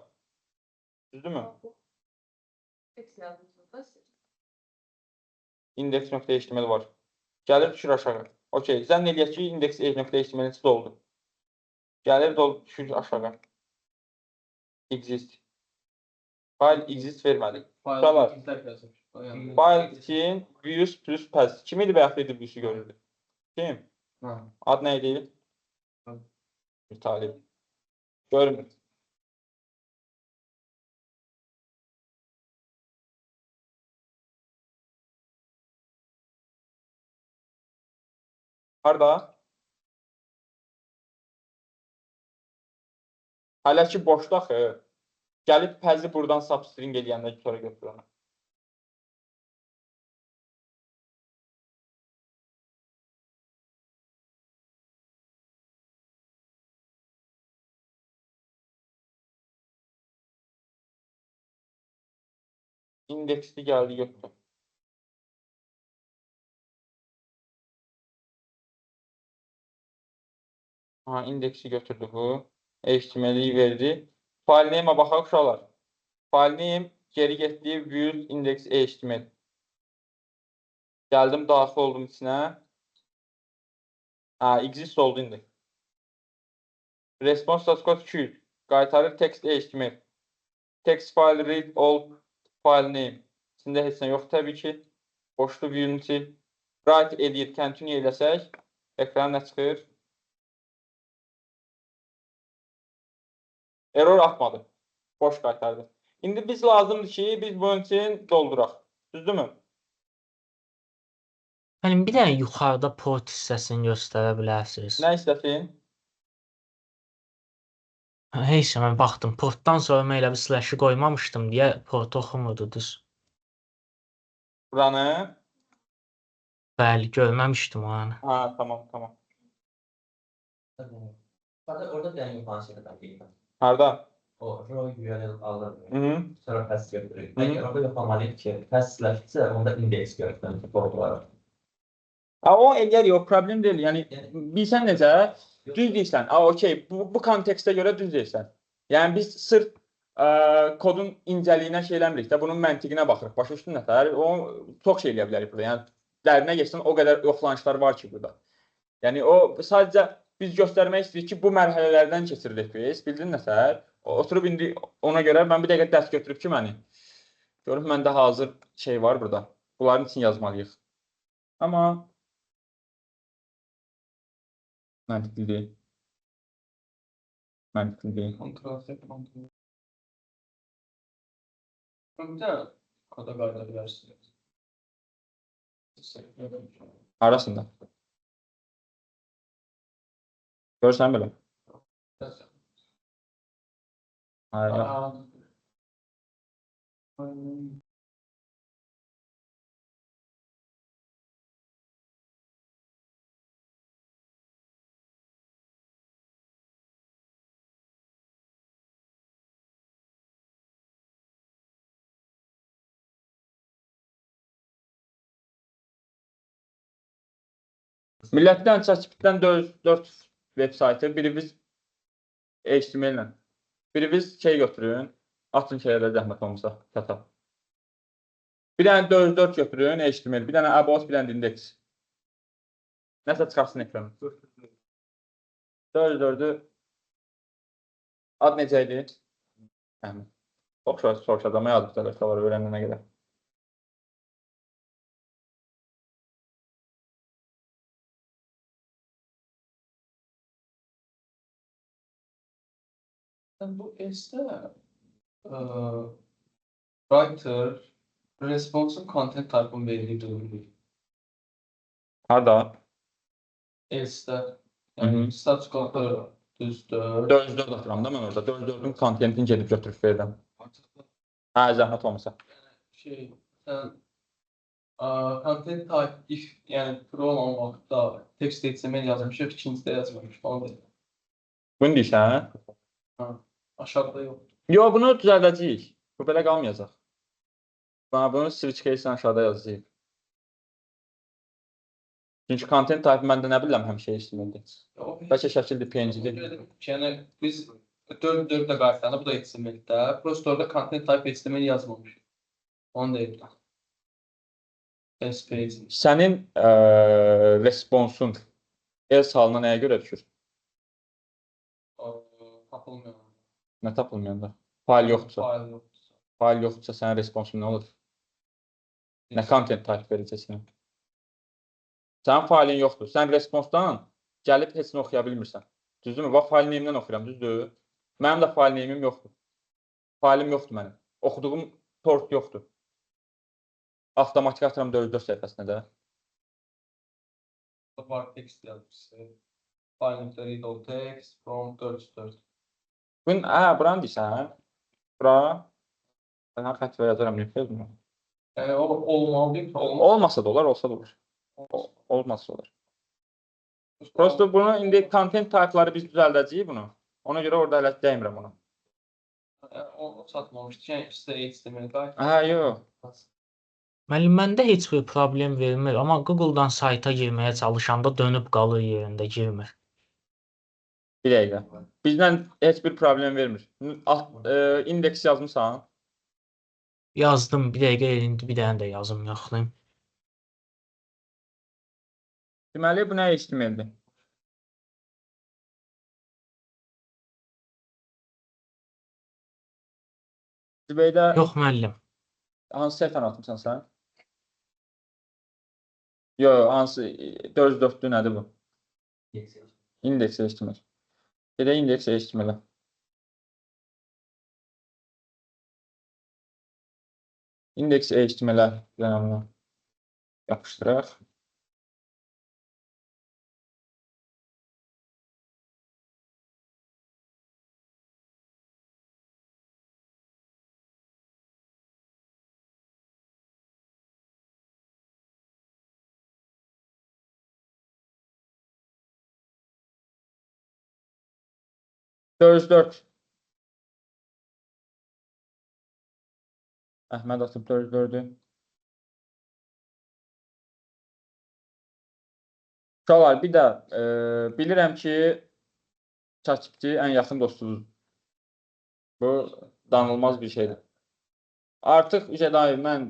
Düzdürmü? Index.html var. Gəlir, düşür aşağı. Okey, zənn eləyək ki, index.html içi doldu. Gəlir, düşür aşağı. Exist. File exist vermədik. File için views plus pass. Kim idi bayaq idi views'u görürdü? Kim? Ad nə idi? Bir talib. Görmür. Harda? Hələ ki boşda axı. Gəlib pəzi buradan substring eləyəndə sonra götürür onu. İndeksli gəldi götürdü. Ha, indeksi götürdü bu. HTML'i verdi. File name'e baxaq uşaqlar. File name geri getdi views index HTML. Gəldim, daxil oldum içinə. Ha, exist oldu indi. Response.code 200. Qaytarır text HTML. Text file read all file name. İçində heç nə yox təbii ki. Boşlu Unity. Write edir, continue eləsək, ekrana nə çıxır? Error atmadı. Boş qaytardı. İndi biz lazımdır ki, biz bunun için dolduraq. Düzdürmü? Yəni bir dənə yuxarıda port hissəsini göstərə bilərsiniz. Nə istəsin? Heç mən baxdım. Portdan sonra mən elə bir slash-ı qoymamışdım deyə port oxumurdu düz. Buranı? Bəli, görməmişdim o anı. Ha, tamam, tamam. Orada bir yukarı şeyde takayım. Harda? O row URL alır. Hı-hı. Sonra pass götürür. Eğer orada yoklamalıyım ki pass slash ise onda index götürür. Doğrular. Ha, o eləyər, yox, problem deyil. Yəni, bilsən necə? Düz deyirsən. Ha, okey, bu kontekstə görə düz deyirsən. Yəni, biz sırf kodun incəliyinə şey eləmirik də, bunun məntiqinə baxırıq. Başa düşdün nətər? O, çox şey eləyə bilərik burada. Yəni, dərinə geçsən, o qədər yoxlanışlar var ki burada. Yəni, o, sadəcə biz göstərmək istəyirik ki, bu mərhələlərdən keçiririk biz. Bildin nətər? Oturub indi ona görə mən bir dəqiqə dərs götürüb ki, məni. Görüb, məndə hazır şey var burada. Bunların için yazmalıyıq. Amma məntiqli deyil. Məntiqli deyil. Kontrol. Bir də koda qayda bilərsiniz. Arasında. Görsən belə. Hayır. Millətdən ChatGPT-dən 4 web saytı, biri biz HTML ilə. Biri biz şey götürün, atın şeylərdə zəhmət olmasa, çata. Bir dənə 4 götürün, HTML, bir dənə about, bir dənə index. Nəsə çıxarsın ekranı. 4-4-ü ad necə idi? Çox soruşacağım, yazıb tələşələr öyrənənə qədər. Yəni bu S-də writer responsive content type-ın verildiyi dövrlük. Harda? S-də Hı yəni hı. status code düzdür. 404 atıram da mən orada. 404-ün kontentini gedib götürüb verirəm. Hə, zəhmət olmasa. Şey, sən content type if yəni true olan vaxtda text HTML yazmışıq, ikincidə yazmamışıq. Onu deyim. Bunu deyirsən? Aşağıda yox. Yo, bunu düzəldəcəyik. Bu belə qalmayacaq. Bunu switch case-dən aşağıda yazacağıq. Çünki content type məndə nə bilirəm həmişə HTML-dir. Bəlkə şəkildir, PNG-dir. Yəni biz 4-4-də qayıtdığında bu da HTML-də. Prosto orada content type HTML yazmamışıq. Onu deyim. Space. Sənin responsun else halına nəyə görə düşür? Tapılmıyor. Nə tapılmıyor da? Fayl yoxdursa. Fayl yoxdursa. Fayl yoxdursa sənin responsun nə olur? Nə content type verəcəksən? Sənin faylın yoxdur. Sən responsdan gəlib heç nə oxuya bilmirsən. Düzdürmü? Bax, fayl name-dən oxuyuram, düzdür? Mənim də fayl name-im yoxdur. Faylim yoxdur mənim. Oxuduğum port yoxdur. Avtomatik atıram 404 səhifəsinə də. Var text yazmışsın. File.read text from 404. Buranı deyirsən? Bura. Mən xətt verəcərəm, nefes mi? Yəni o olmalı deyil. Olmasa da olar, olsa da olur. Olmazsa olur. Prosto bunu indi content type-ları biz düzəldəcəyik bunu. Ona görə orada hələ dəymirəm ona. O çatmamışdı. Yəni ikisi də HTML qayıt. Hə, yox. Müəllim, məndə heç bir problem vermir, amma Google-dan sayta girməyə çalışanda dönüb qalır yerində, girmir. Bir dəqiqə. Bizdən heç bir problem vermir. İndeks yazmısan? Yazdım, bir dəqiqə indi bir dənə də yazım yoxlayım. Deməli, bu nə HTML-dir? Zibeydə Yox müəllim. hansı səhifəni atmısan sən? Yox, hansı 404-lü nədir bu? İndeks HTML. Gedək indeks HTML-ə. İndeks HTML-ə yapışdıraq. Dört. Əhməd atıb 4-4-ü. Uşaqlar, bir də bilirəm ki, ChatGPT ən yaxın dostunuz. Bu danılmaz bir şeydir. Artıq mən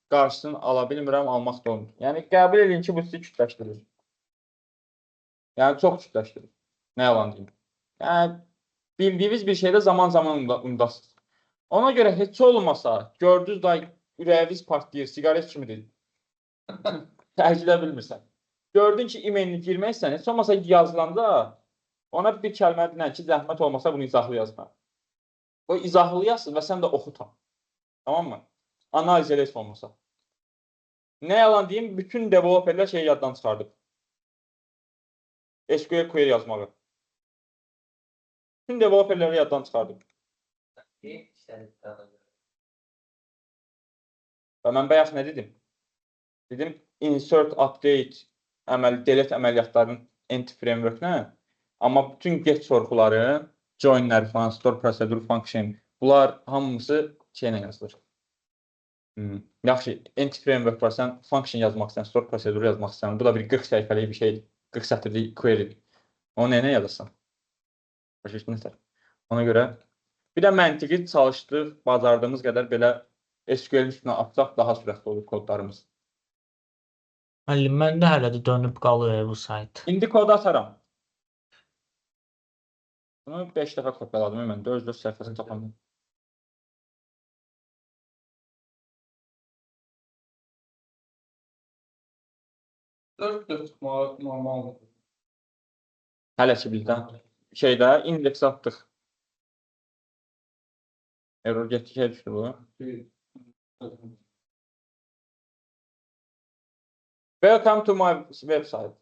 qarşısını ala bilmirəm, almaq da olmur. Yəni, qəbul edin ki, bu sizi kütləşdirir. Yəni, çox kütləşdirir. Nə yalan deyim. Yəni, bildiyiniz bir şeydə zaman-zaman unudasınız. Ona görə heç olmasa, gördünüz da ürəyiniz partlayır, sigaret kimidir. Tərcülə bilmirsən. Gördün ki, e-mailini girməksən, heç olmasa yazılanda ona bir kəlmə dinən ki, zəhmət olmasa bunu izahlı yazma. O izahlı yazsın və sən də oxutan. Tamam mı? Analiz elə heç olmasa. Nə yalan deyim, bütün developerlər şeyi yaddan çıxardıb. SQL query yazmağı. Bütün developerləri yaddan çıxardıb. Və mən bayaq nə dedim? Dedim, insert, update, delete əməliyyatlarının entity framework-nə, amma bütün get sorğuları, joinlər falan, store procedure function, bunlar hamısı şeylə yazılır. Yaxşı, entity framework var, sən function yazmaq istəyən, store procedure yazmaq istəyən, bu da bir 40 səhifəlik bir şeydir, 40 sətirlik query. Onu nə yazırsan? Ona görə bir də məntiqi çalışdıq, bacardığımız qədər belə SQL-in üstünə atsaq daha sürətli olur kodlarımız. Müəllim, məndə hələ də dönüb qalır bu sayt. İndi kodu atarım. Bunu 5 dəfə kopyaladım, mən 404 səhifəsini tapamadım. Dört normaldir. Hələ ki bizdən şeydə indeks atdıq. Error getdikcə düşdü bu. Welcome to my website.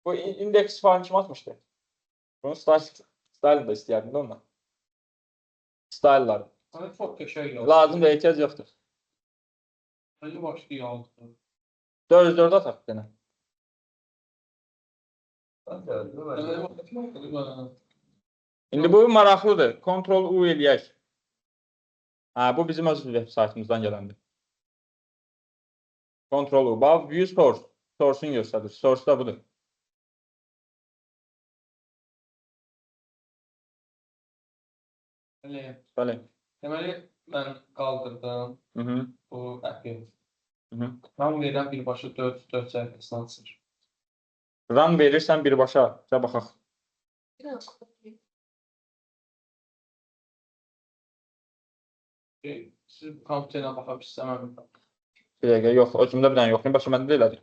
Bu indeks falan kim atmışdı? Bunu style da istəyərdim də ondan. Style'lar. Hani çok teşekkür ederim. Lazım da ehtiyac yoxdur. Hadi başlayalım. 404 ataq bir dənə. İndi bu maraqlıdır. Ctrl-U eləyək. Ha, bu bizim öz web saytımızdan gələndir. Ctrl-U. Bax, view source. Source'un göstərir. Source da budur. Bəli. Deməli, mən qaldırdım Hı -hı. bu əpi. Hı -hı. Mən verirəm birbaşa 4 səhifəsindən çıxır. Run verirsən birbaşa. Gəl baxaq. Bir dakika bakayım. Siz kompüterə baxa istəməm. Bir dəqiqə, yox. Özümdə bir dənə yoxlayım. Başqa məndə də elədir.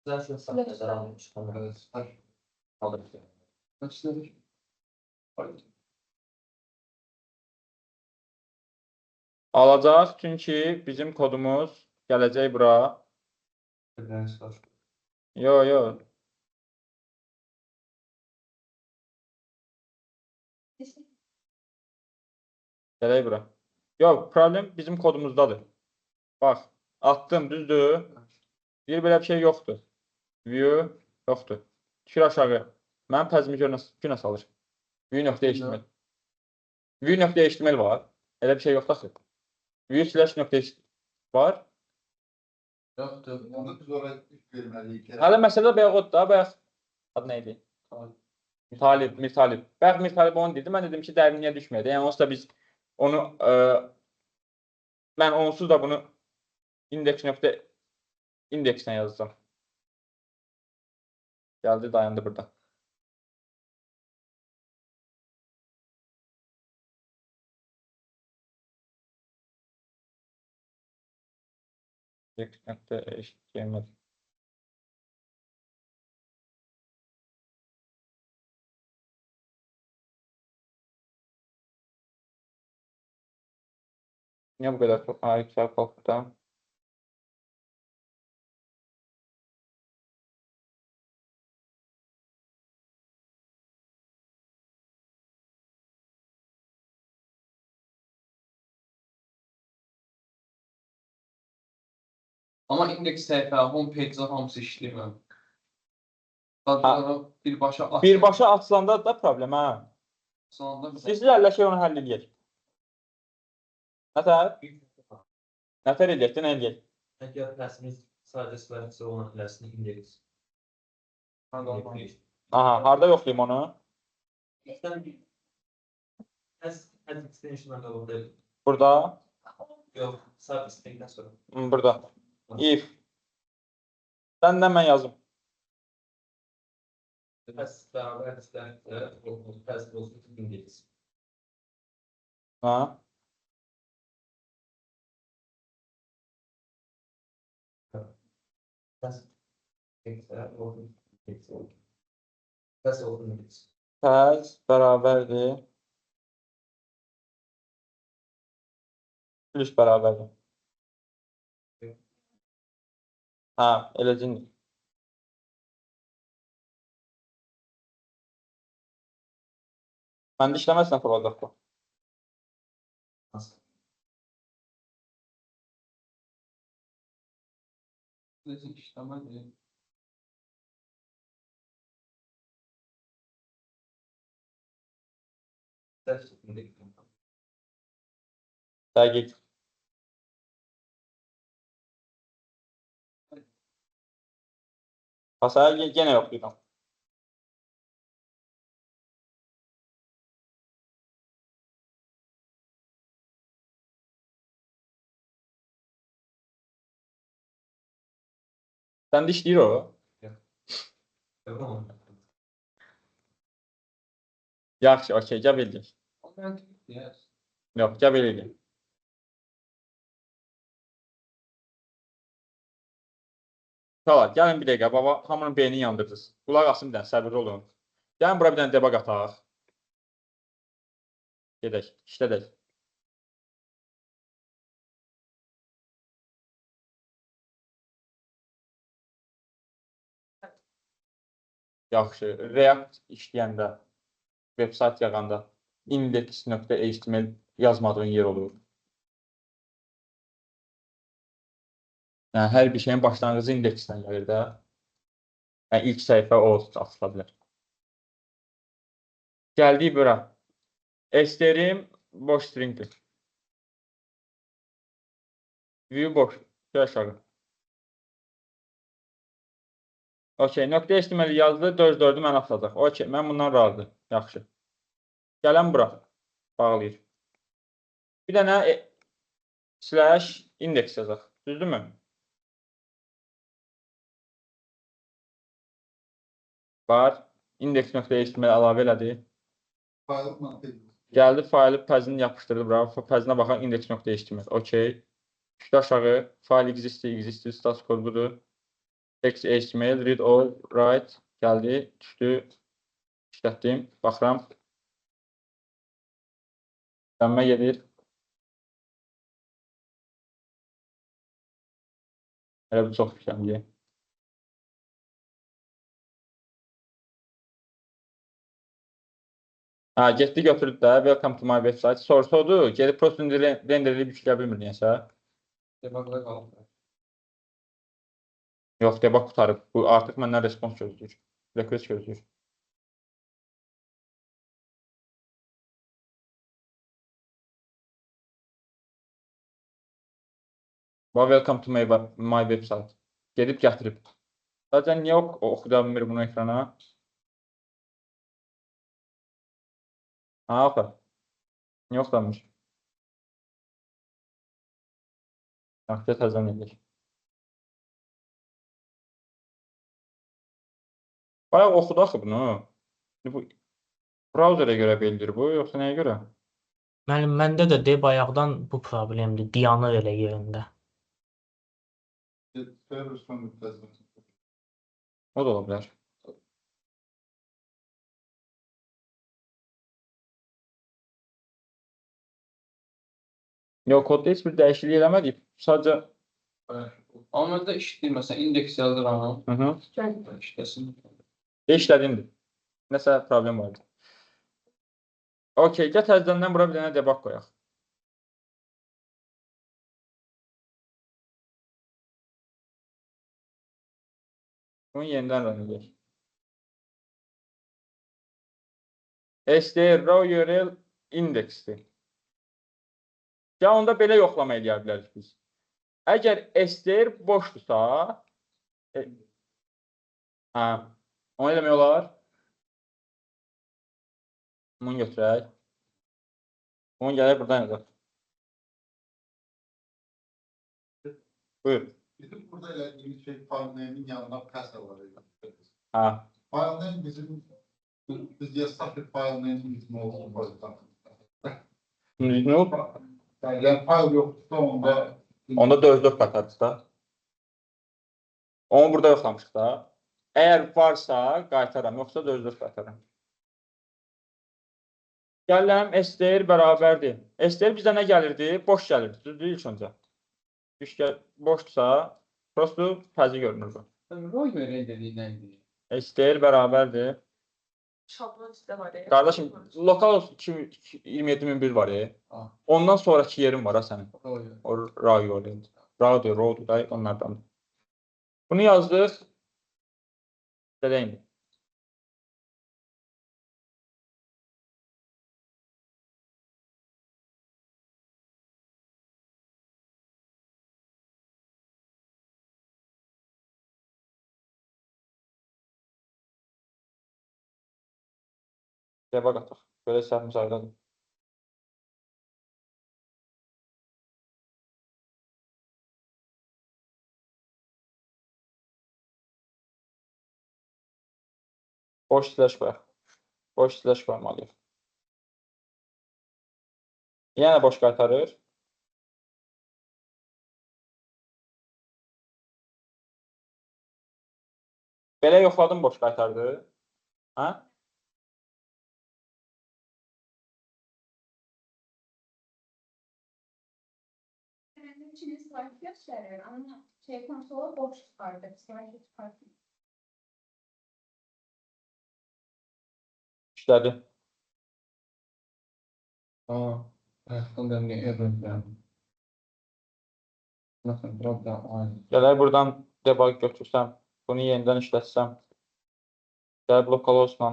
Zaten sahneden almış. Alır. Nasıl? Hayır. Alacaq çünki bizim kodumuz gələcək bura. Yo, yo. Gələk bura. Yox, problem bizim kodumuzdadır. Bax, atdım, düzdür. Bir belə bir şey yoxdur. View yoxdur. Düşür aşağı. Mənim təzimi günə salır. View.html. View.html var. Elə bir şey yoxdur axı. View/.html var. Yoxdur. Onu biz oraya verməliyik. Hələ məsələ bayaq odur da, bayaq adı nə idi? Mirtalib. Bayaq Mirtalib onu dedi. Mən dedim ki, dərinliyə düşməyədi. Yəni onsuz da biz onu mən onsuz da bunu indekslə yazacağam. Gəldi, dayandı burada. HTML. Niye bu kadar çok yüksek korktu? Amma indeks səhifə, homepage-də hamısı işləyir. Qadınlara birbaşa aç. Birbaşa açılanda da problem ha. Sonunda bizə Siz əlləşək onu həll edək. Nətər edək, nə edək? Əgər rəsmimiz sadəcə sifarisə olan rəsmi indeks. Aha, harda yoxlayım onu? Extension'dan qabaqda Burada. yox, sağ istəkdən sonra. Burada. If. Səndən mən yazım. Bəs bərabər istəkdə təsbir olsun indeks. Ha. Bəs Bəs olsun indeks. Təz bərabərdir. Plus bərabərdir. Ha, eləcəkdir. Məndə işləməzsən olacaq bu. Nasıl? işləmədir. Təsbir indeks. Dəqiq. Hasar yenə yoxlayacam. Səndə işləyir o? Yaxşı, okey, gəl bildik. Yox, gəl bildik. Tamam, gəlin bir dəqiqə, baba, hamının beynini yandırdınız. Qulaq asın bir dənə, səbirli olun. Gəlin bura bir dənə debug ataq. Gedək, işlədək. Yaxşı. React işləyəndə, veb-sayt yağanda index.html yazmadığın yer olur. Yəni, hər bir şeyin başlanğıcı indeksdən gəlir də. Yəni, ilk səhifə o açıla bilər. Gəldik bura. STR'im boş stringdir. View boş. Gəl aşağı. Okey, .html yazdı, 4-4-ü mənə atacaq. Okey, mən bundan razı. Yaxşı. Gələm bura. Bağlayır. Bir dənə slash index yazaq. Düzdürmü? Var. Index.html əlavə elədi. Gəldi faylı pəzini yapışdırdı bura. Pəzinə baxan index.html. Okey. Düşdü aşağı. File exists, status kod budur. Text HTML, read all, write. Gəldi. Düşdü. İşlətdim. Baxıram. Dönmə gedir. Elə bu çox fikirləmdir. Getdi götürdü də. Welcome to my website. Sorusu odur. Gedib prosto renderləyib yükləyə bilmir niyəsə. Debugda qalıb. Yox, debug qutarıb. Bu artıq məndən respons gözləyir. Request gözləyir. Welcome to my website. Gedib gətirib. Zaten niyə oxuda bilmir bunu ekrana? Oxu. Niyə oxudamış? Yaxşı, təzən edik. Bayaq oxudu axı bunu. Bu browserə görə bildir bu, yoxsa nəyə görə? Müəllim, məndə də de bayaqdan bu problemdir. Dayanır elə yerində. O da ola bilər. Yox, kodda heç bir dəyişiklik eləmədik. Sadəcə Amma məndə işləyir, məsələn, indeks yazıram. İşləsin. işlədindir. Nəsə problem vardı. Okey, gəl təzədən bura bir dənə debug qoyaq. Bunu yenidən run edək. STR raw URL indeksdir. Ya onda belə yoxlama eləyə bilərik biz. Əgər STR boşdursa, onu eləmək olar. Bunu götürək. Bunu gələk buradan yazaq. Buyur. Bizim burada elədiyimiz şey file name'in yanına kasa var. Ha. File name biz yazsak ki file name'in bizim olsun koyalım. Ne oldu? Yani file yoksa Onda 4-4 qatarız da. Onu burada yoxlamışıq da. Əgər varsa qaytaram, yoxsa 4-4 qaytaram. Gələm STR bərabərdir. STR bizdə nə gəlirdi? Boş gəlirdi. Düzdür ilk öncə. Boşdursa, prosto təzə görünür bu. Roy görə dediyindən. STR bərabərdir. Şablon sizdə var ya. Qardaşım, lokal 27001 var ya. Ondan sonraki yerim var ha sənin. O Raw da onlardan. Bunu yazdıq. Dedəyim. Debug ataq. Belə səhvimiz ayrıdır. Boş slash qoyaq. Boş slash qoymalıyıq. Yenə boş qaytarır. Belə yoxladım, boş qaytardı. Ha? Slide gösterir ama şey konsolu boş çıkardı. Slide çıkardı. İşlədi. Aa, ayaktan da niye evren? Nasıl biraz daha aynı. Gələr buradan debug götürsəm, bunu yenidən işlətsəm, gələr localhostla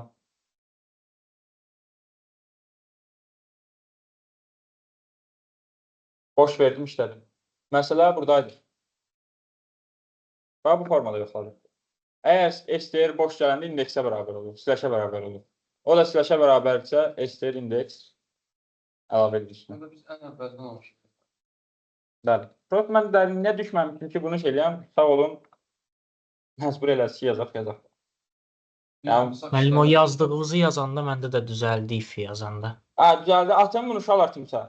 boş verdim işlədim. Məsələ buradaydı. Və bu formada yoxladı. Əgər STR boş gələndə indeksə bərabər olur, slash-ə bərabər olur. O da slash-ə bərabərsə STR indeks əlavə edilir. Biz ən əvvəldən almışıq. Bəli. Prost mən dərinliyə düşməmişdim ki, bunu eləyəm. Sağ olun. Məcbur eləsin ki, yazaq. Yəni, Müəllim o yazdığınızı yazanda məndə də düzəldi if yazanda. Düzəldi. Atım bunu uşaqlar timsə.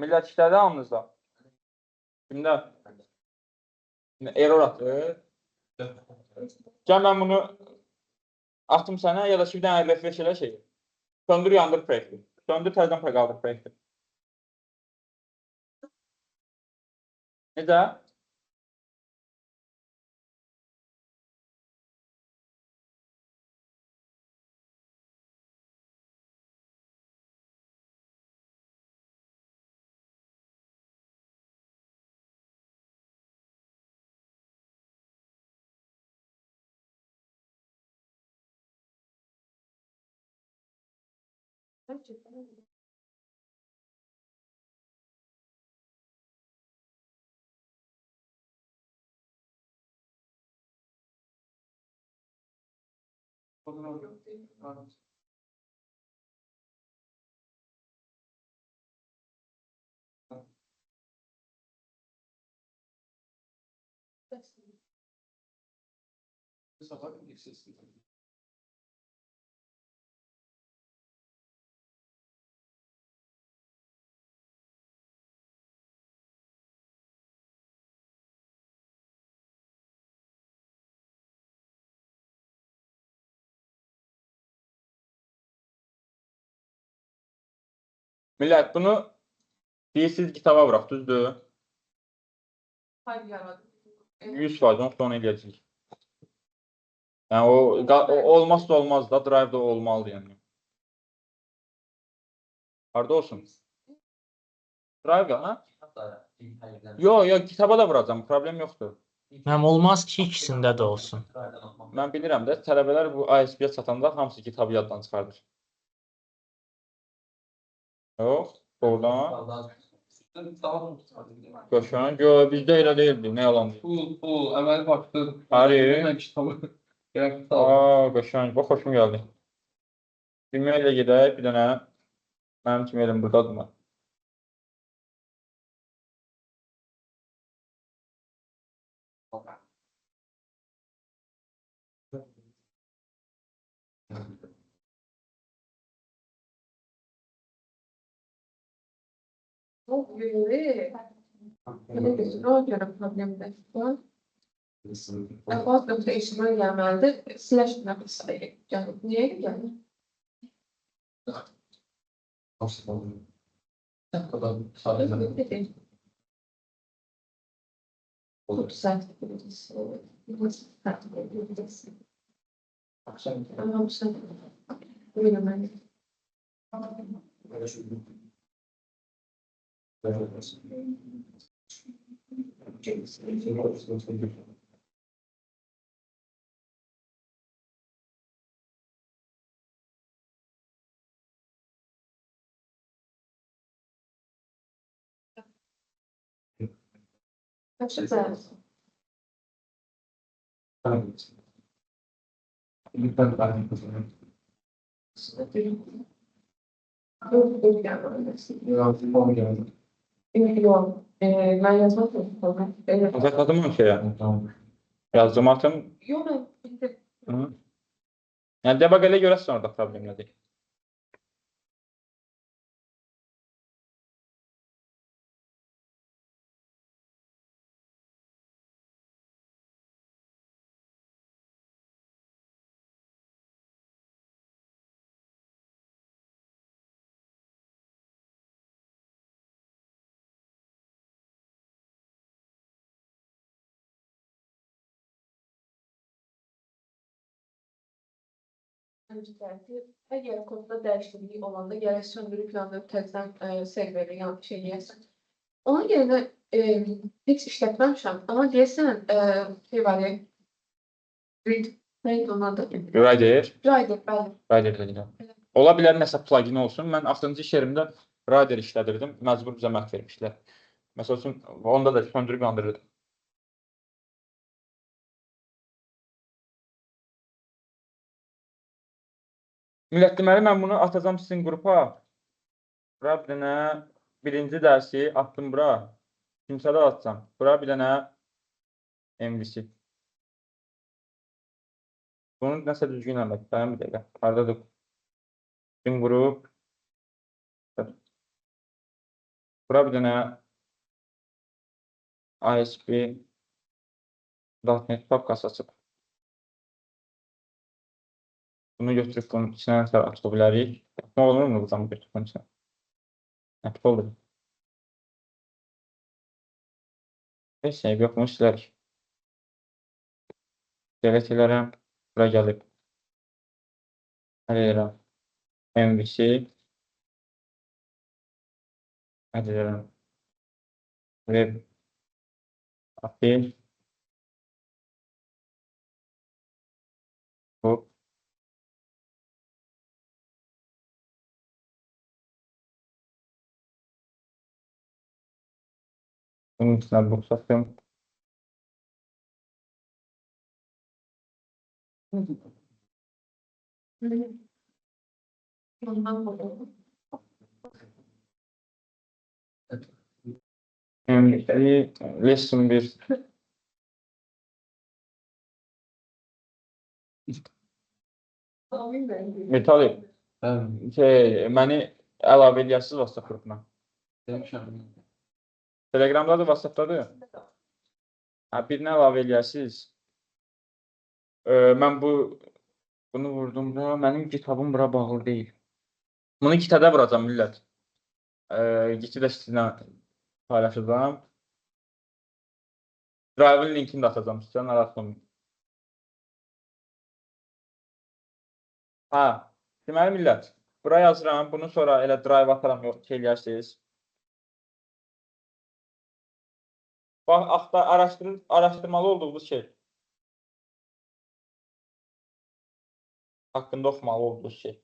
Millət işlədi hamınızda. Kimdə? Error atır. Gəl mən bunu atım sənə ya da ki bir dənə refresh elə şey. Söndür yandır proyekti. Söndür təzədən qaldır proyekti. Necə? Gerçekten. Sabah indeksesi. Millət bunu deyirsiniz kitaba bıraq, düzdür? Hayır yaradı. 100% onu sonra eləyəcəyik. Yəni o olmazsa olmaz da, drive da olmalıdır yəni. Harda olsun? Drive da, ha? Yo, kitaba da vuracam, problem yoxdur. Mənim olmaz ki, ikisində də olsun. Mən bilirəm də, tələbələr bu ISP-yə çatanda hamısı kitabı yaddan çıxardır. Yox, doğrudan. Göşən, bizdə elə deyildi, nə yalan deyil. Pul, əməli vaxtı. Ari. Kitabı. Göşən, bu xoşum gəldi. Gmail ilə gedək, bir dənə mənim Gmailim buradadır mı? Çok yürü. Böyle bir göre problemler var. Bazı nokta işime gelmedi. Slash noktasına canım. Niye geldi? Ne kadar sadece. Çok düzeltebiliriz. Nasıl düzeltebiliriz? Ama bu sefer bilemedim. Kaç güzel. Lütfen ben kazanayım. Çok iyi gelmedi. Yansıma geldi. Yok. Ben yazmadım falan. Evet. Yazadın mı şey ya? Tamam. Yazdım atım. Yok ben bildim. Yəni debug elə görəsən orada problem nədir? Öncəki əgər kodda dəyişiklik olanda gərək söndürüb yandırıb təzədən serveri yanlış eləyəsən. Onun yerinə heç işlətməmişəm, amma deyəsən şey var ya, neydi onun adı? Rider. Rider, bəli. Rider bilirəm. Ola bilər nəsə plugin olsun. Mən 6-cı iş yerimdə Rider işlədirdim. Məcbur bizə məhv vermişlər. Məsəl üçün, onda da söndürüb yandırırdım. Millət, deməli, mən bunu atacam sizin qrupa. Bura bir dənə birinci dərsi atdım bura. Kimsədə atacam. Bura bir dənə MVC. Bunu nəsə düzgün eləmək. Dayan bir dəqiqə. Haradadır? Bizim qrup. Bura bir dənə ASP.NET papkası açıb. Bunu götürüb bunun içinə nəsə atıb bilərik. Nə olur mu bu zaman götürüb bunun içinə? Nətif olur. Heç şey yox, bunu silərik. Delete elərəm. Bura gəlib. Həll edirəm. MVC. Həll edirəm. Web API. Hop. Bunun içinə box atdım. Ondan oldu. Lesson 1. Metalik. Məni əlavə eləyəsiniz WhatsApp qrupuna. Demişəm. Telegramdadır, WhatsAppdadır. Birini əlavə eləyəsiniz. Mən bunu vurdum bura. Mənim kitabım bura bağlı deyil. Bunu kitədə vuracam millət. Gitdə sizinlə paylaşacağım. Drive'ın linkini də atacağım sizə, narahat olmayın. Deməli millət, bura yazıram, bunu sonra elə drive ataram, yox ki eləyərsiniz. Bax, araşdırmalı olduğunuz şey. Haqqında oxumalı olduğunuz şey.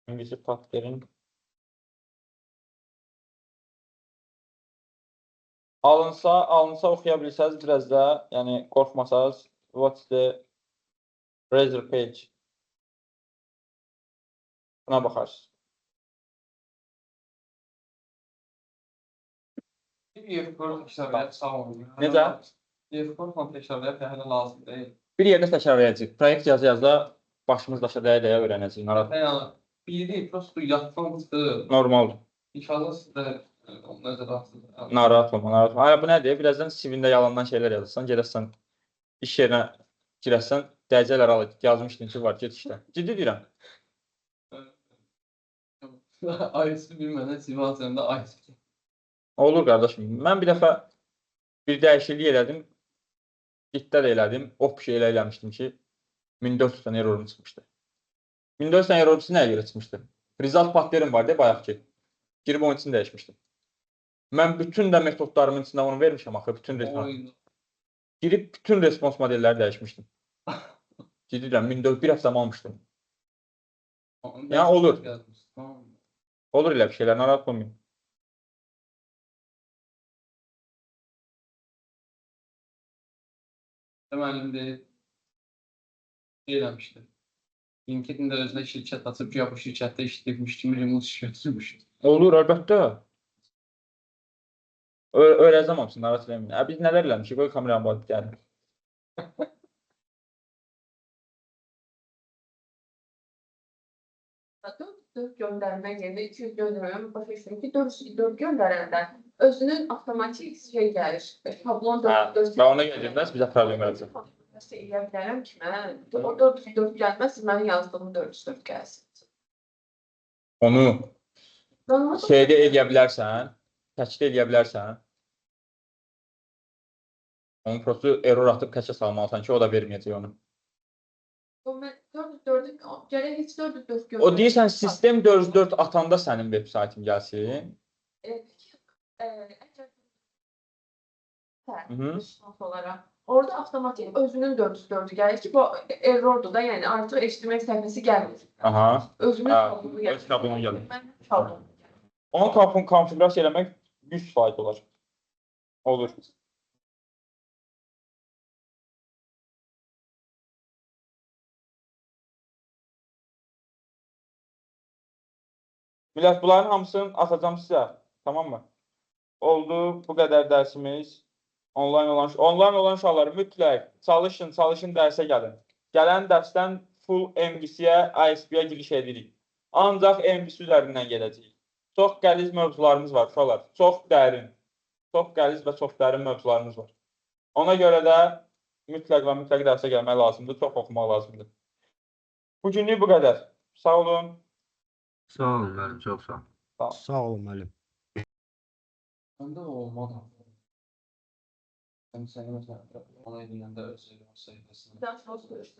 İngilizce patkerin. Alınsa oxuya bilirsəniz biraz da, yəni qorxmasanız, what's the Razor page? Buna baxarsınız. Yerform təkrarlayıb sağ olun. Necə? Yerform təkrarlayıb hələ lazım deyil. Bir yerdə təkrarlayacağıq. Proyekt yazı-yazda başımız daşa dəyə-dəyə öyrənəcəyik. Narahat. Yəni biri prosto yatmışdı. Normaldır. İnşallah siz də nəzərə alırsınız. Narahat olma, narahat olma. Bu nədir? Birazdan CV-ndə yalandan şeylər yazırsan, gedəsən iş yerinə girəsən, dərəcələr alır. Yazmışdın ki, var, get işlə. Ciddi deyirəm. ISP bilmədən CV açanda ISP. Olur qardaşım. Mən bir dəfə bir dəyişiklik elədim. Gitdə də elədim. Option elə eləmişdim ki, 1400 dənə errorum çıxmışdı. 1400 dənə errorçusu nəyə görə çıxmışdı? Result pattern var deyə bayaq ki. Girib onun için dəyişmişdim. Mən bütün də metodlarımın içində onu vermişəm axı, bütün respons. Girib bütün respons modelləri dəyişmişdim. Ciddi deyirəm, 1400 bir həftəmi almışdım. Yəni olur. Olur elə bir şeylər, narahat olmayın. Müəllim eləmişdi. LinkedIn də özünə şirkət açıb ki, bu şirkətdə işləyibmiş kimi remote iş götürmüş. Olur, əlbəttə. Öyrəzəm hamısını, narahat eləməyin. Biz nələr eləmişik? Qoy kameranı bağlayıb gəlim. Dörd gönderme yerine 200 göndermem başa düştüm ki 4 gönderenden özünün otomatik şey gelir. Tablon Hə, 4 və ona gələcəklər, bizə problem yaratacaq. eləyə bilərəm ki, mən o 404 gəlməz, mənim yazdığım 404 gəlsin. Onu Mən şeydə eləyə bilərsən, təkdə eləyə bilərsən. Onu prosto error atıb təkə salmalısan ki, o da verməyəcək onu. mən 404'ü gərək heç 404 göndərəm. O deyirsən, sistem 404 atanda sənin web saytın gəlsin. Olarak. Orada avtomatik özünün 404'ü gelir ki bu errordu da yani artık HTML sayfası gelmir. Aha. Özünün Ha, tablonu gelir. öz tablonu gəlir. Ben tablonu. Onu konfigurasiya eləmək 100% olar. Olur. Millət, bunların hamısını atacağım sizə. Tamam mı? Oldu. Bu qədər dərsimiz. Onlayn olan uşaqlar mütləq çalışın dərsə gəlin. Gələn dərsdən full MVC-yə, ISP-yə giriş edirik. Ancaq MVC üzərindən gedəcəyik. Çox qəliz mövzularımız var uşaqlar. Çox dərin. Çox qəliz və çox dərin mövzularımız var. Ona görə də mütləq və mütləq dərsə gəlmək lazımdır. Çox oxumaq lazımdır. Bugünlük bu qədər. Sağ olun. Sağ olun müəllim, çox sağ olun. Sağ olun müəllim. Məndə o olmadı. Mən səni məsələn, ona edilən də öz sayfasını. Daha sonra görüşürüz.